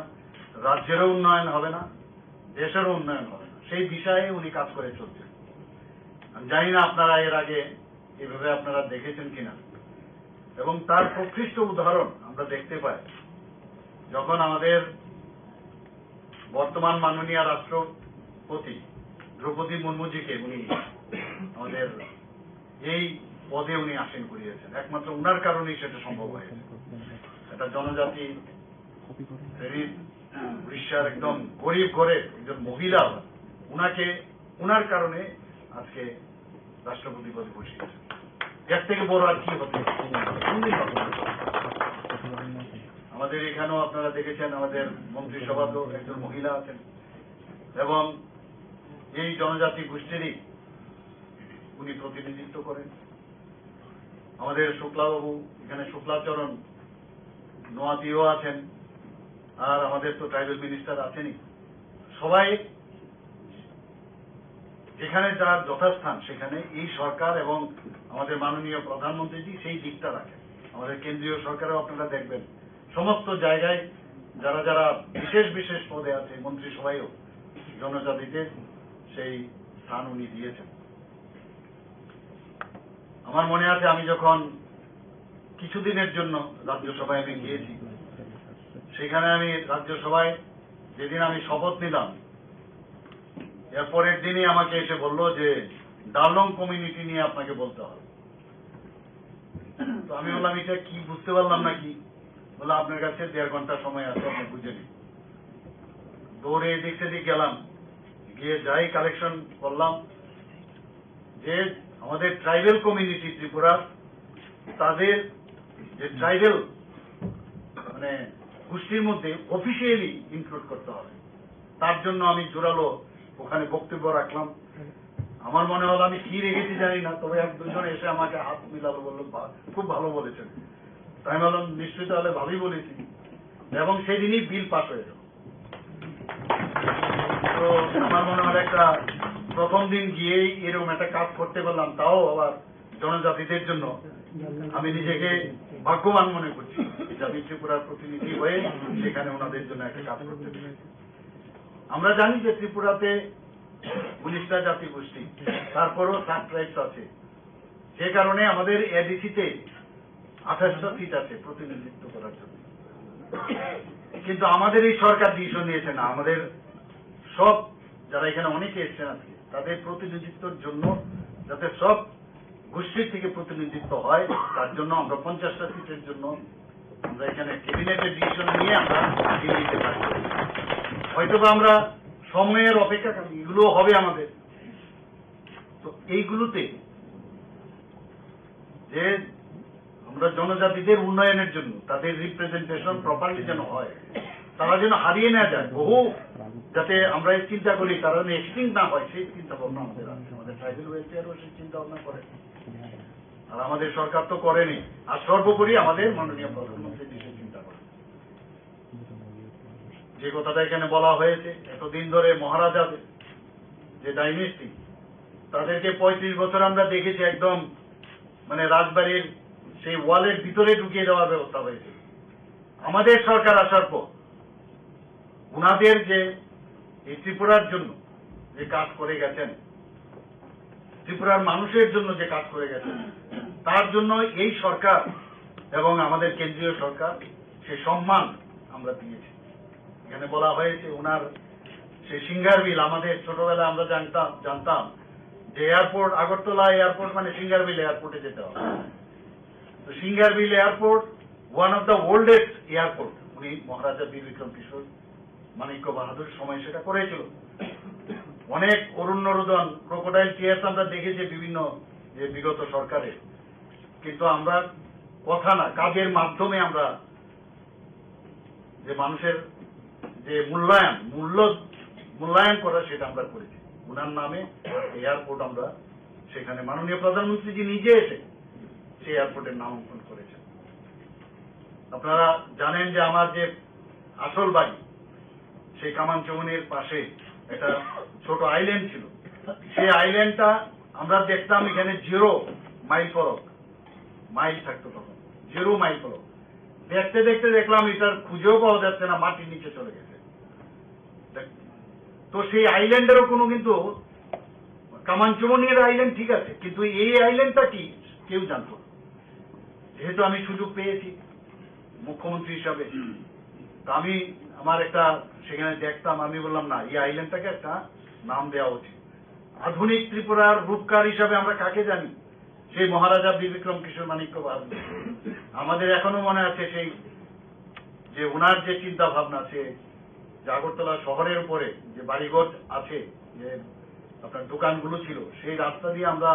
রাজ্যেরও উন্নয়ন হবে না, দেশেরও উন্নয়ন হবে না, সেই বিষয়ে উনি কাজ করে চলছেন। আমি জানি না আপনারা এর আগে এভাবে আপনারা দেখেছেন কিনা, এবং তার প্রকৃষ্ট উদাহরণ আমরা দেখতে পাই যখন আমাদের বর্তমান মাননীয় রাষ্ট্রপতি দ্রৌপদী মুর্মুজিকে উনি আমাদের এই পদে উনি আসীন করিয়েছেন। একমাত্র উনার কারণেই সেটা সম্ভব হয়েছে। একটা জনজাতি উড়িষ্যার একদম গরিব ঘরের একজন মহিলা, উনাকে উনার কারণে আজকে রাষ্ট্রপতি পদে বসিয়েছেন। এর থেকে বড় আর কি হতে আমাদের এখানেও আপনারা দেখেছেন আমাদের মন্ত্রিসভাতেও একজন মহিলা আছেন এবং এই জনজাতি গোষ্ঠীরই উনি প্রতিনিধিত্ব করেন। আমাদের শুক্লাবাবু এখানে শুক্লাচরণ নোয়াতিও আছেন, আর আমাদের তো ট্রাইবাল মিনিস্টার আছেনই। সবাই যেখানে যার যথাস্থান সেখানে এই সরকার এবং আমাদের মাননীয় প্রধানমন্ত্রীজি সেই দিকটা রাখেন। আমাদের কেন্দ্রীয় সরকারও আপনারা দেখবেন সমস্ত জায়গায় যারা যারা বিশেষ বিশেষ পদে আছে মন্ত্রিসভায়ও জনজাতিদের সেই স্থান উনি দিয়েছেন। আমার মনে আছে আমি যখন কিছুদিনের জন্য রাজ্যসভায় আমি গিয়েছি, সেখানে আমি রাজ্যসভায় যেদিন আমি শপথ নিলাম, এর পরের দিনই আমাকে এসে বললো যে ডালং কমিউনিটি নিয়ে আপনাকে বলতে হবে। তো আমি বললাম এটা কি, বুঝতে পারলাম না কি। বললাম আপনার কাছে 1.5 ঘন্টা সময় আছে, আপনি বুঝে নিন। দৌড়ে এদিক সেদিক গেলাম, গিয়ে যাই কালেকশন করলাম যে আমাদের ট্রাইবাল কমিউনিটি ত্রিপুরা, তাদের যে ট্রাইবাল মানে গোষ্ঠীর মধ্যে অফিসিয়ালি ইনক্লুড করতে হবে। তার জন্য আমি জোরালো ওখানে বক্তব্য রাখলাম। আমার মনে হলো আমি কি রেখেছি জানি না, তবে 1-2 জন এসে আমাকে হাত মিলালো, বললো খুব ভালো বলেছেন। তাই আমি বললাম নিশ্চয়ই তাহলে ভালোই বলেছি, এবং সেদিনই বিল পাস হয়ে গেল। তো আমার মনে হয় একটা প্রথম দিন গিয়েই এরকম একটা কাজ করতে পারলাম, তাও আবার জনজাতিদের জন্য। আমি নিজেকে ভাগ্যবান মনে করছি যে আমি ত্রিপুরার প্রতিনিধি হয়ে সেখানে ওনাদের জন্য একটা কাজ করতে পেরেছি। আমরা জানি যে ত্রিপুরাতে 19টা জাতি গোষ্ঠী, তারপরও সাব ট্রাইবস আছে, যে কারণে আমাদের এডিসিতে 28টা সিট আছে প্রতিনিধিত্ব করার জন্য। কিন্তু আমাদের এই সরকার ডিসিশন নিয়েছে না, আমাদের সব যারা এখানে অনেকে এসছেন আজকে তাদের প্রতিনিধিত্বের জন্য যাতে সব গোষ্ঠীর থেকে প্রতিনিধিত্ব হয়, তার জন্য আমরা 50টা সিটের জন্য আমরা এখানে ক্যাবিনেটের ডিসিশন নিয়ে আমরা দিল্লিতে কাজ করি। হয়তোবা আমরা সময়ের অপেক্ষা করি, এগুলো হবে আমাদের। তো এইগুলোতে যে আমরা জনজাতিদের উন্নয়নের জন্য তাদের রিপ্রেজেন্টেশন প্রপারলি যেন হয়, তারা যেন হারিয়ে না যায়, বহু যাতে আমরা চিন্তা করি তারা যেন এক্সটিংক্ট না হয়, সেই চিন্তা ভাবনা আমাদের আছে। আমাদের ট্রাইবাল ওয়েলফেয়ারও সেই চিন্তা ভাবনা করে, আর আমাদের সরকার তো করেনি। আর সর্বোপরি আমাদের মাননীয় প্রধানমন্ত্রী সেই চিন্তা করেন। যে কথাটা এখানে বলা হয়েছে, এতদিন ধরে মহারাজাদের যে ডাইনেস্টি, তাদেরকে 35 বছর আমরা দেখেছি একদম মানে রাজবাড়ির সেই ওয়ালের ভিতরে ঢুকিয়ে দেওয়ার ব্যবস্থা হয়েছে। আমাদের সরকার আসার পর উনাদের যে এই ত্রিপুরার জন্য যে কাজ করে গেছেন, ত্রিপুরার মানুষের জন্য যে কাজ করে গেছেন, তার জন্য এই সরকার এবং আমাদের কেন্দ্রীয় সরকার সে সম্মান আমরা দিয়েছি। এখানে বলা হয়েছে ওনার সেই সিঙ্গারবিল, আমাদের ছোটবেলায় আমরা জানতাম যে এয়ারপোর্ট, আগরতলা এয়ারপোর্ট মানে সিঙ্গারবিল এয়ারপোর্টে যেতে হবে। তো Singarbil airport one of the oldest airport, উনি মহারাজা বীর বিক্রম কিশোর মানিক্য বাহাদুর সময় সেটা করেছিল। অনেক অরণ্য রোদন, ক্রোকোডাইল টিয়ার্স আমরা দেখেছি বিভিন্ন যে বিগত সরকারে, কিন্তু আমরা কথা না, কাজের মাধ্যমে আমরা যে মানুষের যে মূল্যায়ন করা সেটা আমরা করেছি। উনার নামে এয়ারপোর্ট আমরা সেখানে মাননীয় প্রধানমন্ত্রীজি নিজে এসে সেই এয়ারপোর্টের নামাঙ্কন করেছেন। আপনারা জানেন যে আমার যে আসল বাড়ি সেই কামানচৌনির পাশে একটা ছোট আইল্যান্ড ছিল। সেই আইল্যান্ডটা আমরা দেখতাম এখানে 0 মাইল ফরক, মাইল থাকতো তখন 0 মাইল ফরক। দেখতে দেখতে দেখলাম এটার খুঁজেও পাওয়া যাচ্ছে না, মাটির নিচে চলে গেছে। তো সেই আইল্যান্ডেরও কোনো কিন্তু কামানচৌনির আইল্যান্ড ঠিক আছে, কিন্তু এই আইল্যান্ডটা কি কেউ জানতো না। যেহেতু আমি সুযোগ পেয়েছি মুখ্যমন্ত্রী হিসাবে, তা আমি আমার একটা সেখানে দেখতাম, আমি বললাম না, এই আইল্যান্ডটাকে একটা নাম দেওয়া উচিত। আধুনিক ত্রিপুরার রূপকার হিসাবে আমরা কাকে জানি? সেই মহারাজা বীর বিক্রম কিশোর মানিক্য বাহাদুর। আমাদের এখনো মনে আছে সেই যে ওনার যে চিন্তা ভাবনা, সে আগরতলা শহরের উপরে যে বাড়িঘর আছে, যে আপনার দোকানগুলো ছিল, সেই রাস্তা দিয়ে আমরা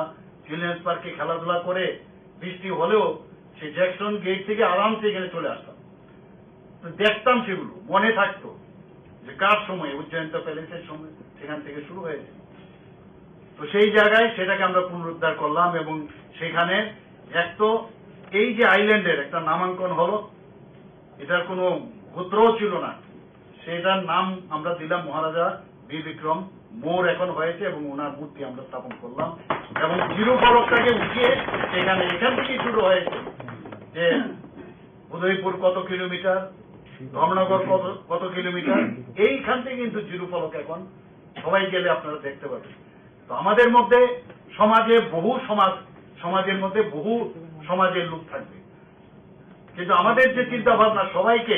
চিলড্রেন্স পার্কে খেলাধুলা করে বৃষ্টি হলেও সেই জ্যাকসন গেট থেকে আরামসে এখানে চলে আসতাম। তো দেখতাম, সেগুলো মনে থাকতো যে কার সময়, উজ্জয়ন্ত প্যালেসের সময় সেখান থেকে শুরু হয়েছে। তো সেই জায়গায় সেটাকে আমরা পুনরুদ্ধার করলাম এবং সেখানে এক তো এই যে আইল্যান্ডের একটা নামাঙ্কন হলো, এটার কোনো গোত্রও ছিল না, সেটার নাম আমরা দিলাম মহারাজা বীর বিক্রম মোড় এখন হয়েছে এবং ওনার মূর্তি আমরা স্থাপন করলাম এবং জিরো ফলকটাকে উঠিয়ে সেখানে এখান থেকে শুরু হয়েছে যে উদয়পুর কত কিলোমিটার, ধর্মনগর কত কিলোমিটার, এইখান থেকে কিন্তু জিরো ফলক এখন সবাই গেলে আপনারা দেখতে পাবেন। তো আমাদের মধ্যে সমাজের মধ্যে বহু সমাজের লোক থাকবে, কিন্তু আমাদের যে চিন্তা ভাবনা সবাইকে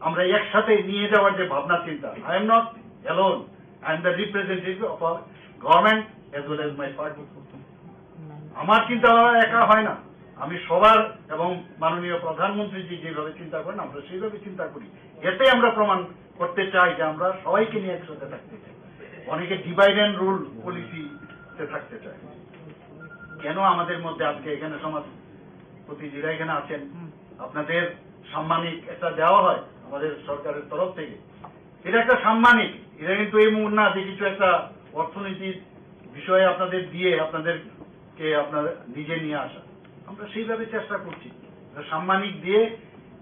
আমরা একসাথে নিয়ে যাওয়ার যে ভাবনা চিন্তা, I am not alone, I am the representative of our government as well as my party. আমার চিন্তা ভাবনা একা হয় না, আমি সবার এবং মাননীয় প্রধানমন্ত্রীজি যেভাবে চিন্তা করেন আমরা সেইভাবে চিন্তা করি। এতে আমরা প্রমাণ করতে চাই যে আমরা সবাইকে নিয়ে একসাথে থাকতে চাই। অনেকে ডিভাইড অ্যান্ড রুল পলিসিতে থাকতে চায়। কেন আমাদের মধ্যে আজকে এখানে সমাজপতি যারা এখানে আছেন, আপনাদের সাম্মানিক একটা দেওয়া হয় আমাদের সরকারের তরফ থেকে, এটা একটা সাম্মানিক, এটা কিন্তু এই মুহূর্তে না যে কিছু একটা অর্থনীতির বিষয়ে আপনাদের দিয়ে আপনাদেরকে আপনার নিজে নিয়ে আসা। আমরা সেইভাবে চেষ্টা করছি সাম্মানিক দিয়ে,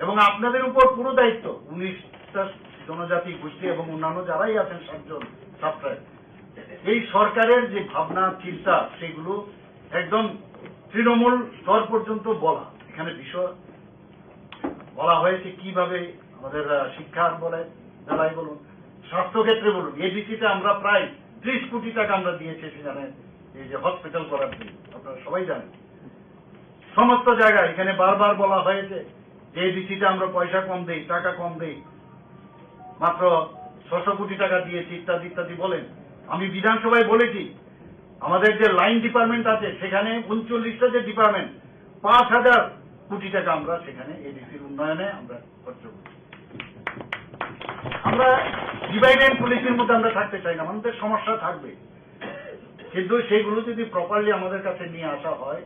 এবং আপনাদের উপর পুরো দায়িত্ব 19টা জনজাতি গোষ্ঠী এবং অন্যান্য যারাই আছেন 7 জন ছাত্র। এই সরকারের যে ভাবনা চিন্তা সেগুলো একদম তৃণমূল স্তর পর্যন্ত বলা। এখানে বিষয় বলা হয়েছে কিভাবে আমাদের শিক্ষার বেলায় বলুন, স্বাস্থ্যক্ষেত্রে বলুন, এডিসিতে আমরা প্রায় 30 কোটি টাকা আমরা দিয়েছি সেখানে এই যে হসপিটাল করার জন্য, আপনারা সবাই জানেন। সমস্ত জায়গায় এখানে বারবার বলা হয়েছে যে এডিসিতে আমরা পয়সা কম দেই, টাকা কম দেই, মাত্র 600 কোটি টাকা দিয়েছি ইত্যাদি ইত্যাদি বলেন। আমি বিধানসভায় বলেছি আমাদের যে লাইন ডিপার্টমেন্ট আছে সেখানে 39টা যে ডিপার্টমেন্ট, 5000 কোটি টাকা আমরা সেখানে এডিসির উন্নয়নে আমরা খরচ করি। আমরা ডিভাইড অ্যান্ড পলিসির মধ্যে আমরা থাকতে চাই না, আমাদের সমস্যা থাকবে, কিন্তু সেগুলো যদি প্রপারলি আমাদের কাছে নিয়ে আসা হয়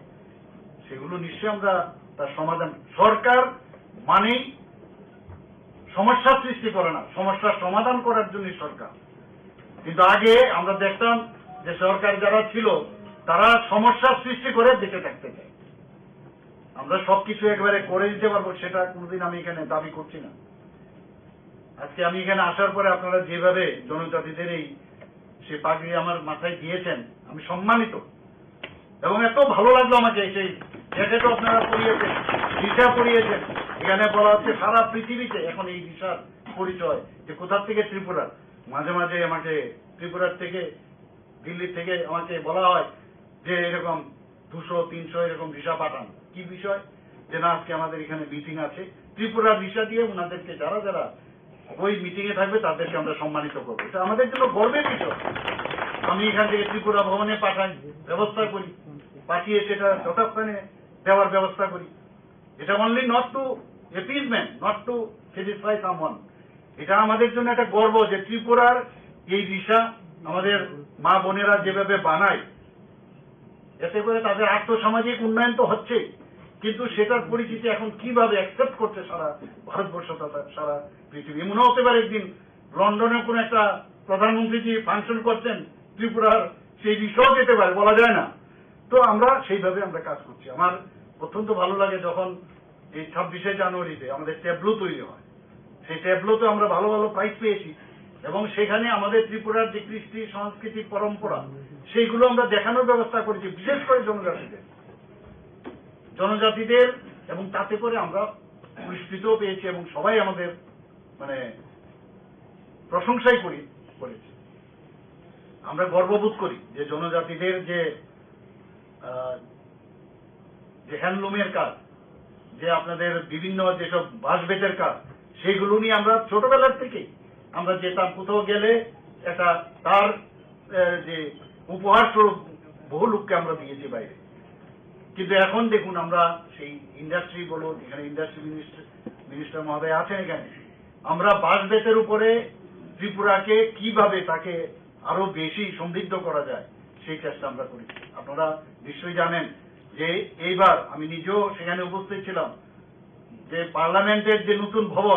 সেগুলো নিশ্চয়ই আমরা তার সমাধান। সরকার মানেই সমস্যার সৃষ্টি করে না, সমস্যার সমাধান করার জন্য সরকার। কিন্তু আগে আমরা দেখতাম যে সরকার যারা ছিল তারা সমস্যার সৃষ্টি করে বেঁচে থাকতে চায়। আমরা সবকিছু একবারে করে দিতে পারবো সেটা কোনোদিন আমি এখানে দাবি করছি না। আজকে আমি এখানে আসার পরে আপনারা যেভাবে জনজাতিদের এই সে পাগড়ি আমার মাথায় দিয়েছেন, আমি সম্মানিত এবং এত ভালো লাগলো আমাকে। সেই জ্যাকেটও আপনারা পরিয়েছেন, দিশা পরিয়েছেন। এখানে বলা হচ্ছে সারা পৃথিবীতে এখন এই দিশার পরিচয় যে কোথা থেকে ত্রিপুরা। মাঝে মাঝে আমাকে ত্রিপুরার থেকে, দিল্লি থেকে আমাকে বলা হয় যে এরকম 200-300 এরকম ভিসা পাঠান। কি বিষয়? যে না, আজকে আমাদের এখানে মিটিং আছে, ত্রিপুরার ভিসা দিয়ে ওনাদেরকে যারা যারা ওই মিটিং এ থাকবে তাদেরকে আমরা সম্মানিত করবো। এটা আমাদের জন্য গর্বের বিষয়। আমি এখান থেকে ত্রিপুরা ভবনে পাঠাই, ব্যবস্থা করি, পাঠিয়ে সেটা যথাস্থানে দেওয়ার ব্যবস্থা করি। এটা only not to appeasement, not to satisfy someone. এটা আমাদের জন্য একটা গর্ব যে ত্রিপুরার এই ভিসা আমাদের মা বোনেরা যেভাবে বানায়, এতে করে তাদের আর্থসামাজিক উন্নয়ন তো হচ্ছে, কিন্তু সেটার পরিচিতি এখন কিভাবে অ্যাকসেপ্ট করছে সারা ভারতবর্ষ তথা সারা পৃথিবী। মনে হতে পারে একদিন লন্ডনে কোন একটা প্রধানমন্ত্রী যে ফাংশন করছেন ত্রিপুরার সেই বিষয়ও যেতে পারে, বলা যায় না। তো আমরা সেইভাবে আমরা কাজ করছি। আমার অত্যন্ত ভালো লাগে যখন এই 26শে জানুয়ারিতে আমাদের ট্যাবলো তৈরি হয়। সেই ট্যাবলোতে আমরা ভালো ভালো প্রাইজ পেয়েছি এবং সেখানে আমাদের ত্রিপুরার যে কৃষ্টি সংস্কৃতি পরম্পরা সেইগুলো আমরা দেখানোর ব্যবস্থা করেছি, বিশেষ করে জনজাতিদের এবং তাতে করে আমরা পুরস্কৃতও পেয়েছি এবং সবাই আমাদের মানে প্রশংসাই করেছি। আমরা গর্ববোধ করি যে জনজাতিদের যে হ্যান্ডলুমের কাজ, যে আপনাদের বিভিন্ন যেসব বাঁশ-বেতের কাজ, সেইগুলো নিয়ে আমরা ছোটবেলার থেকে আমরা যেতাম, কোথাও গেলে একটা তার যে উপহার স্বরূপ বহু লোককে আমরা দিয়েছি বাইরে। কিন্তু এখন দেখুন আমরা সেই ইন্ডাস্ট্রি বলুন, এখানে ইন্ডাস্ট্রি মিনিস্টার মহোদয় আছেন, এখানে আমরা বাঁশ-বেতের উপরে ত্রিপুরাকে কিভাবে তাকে আরো বেশি সমৃদ্ধ করা যায় সেই চেষ্টা আমরা করি। আপনারা নিশ্চয়ই জানেন যে এইবার আমি নিজেও সেখানে উপস্থিত ছিলাম যে পার্লামেন্টের যে নতুন ভবন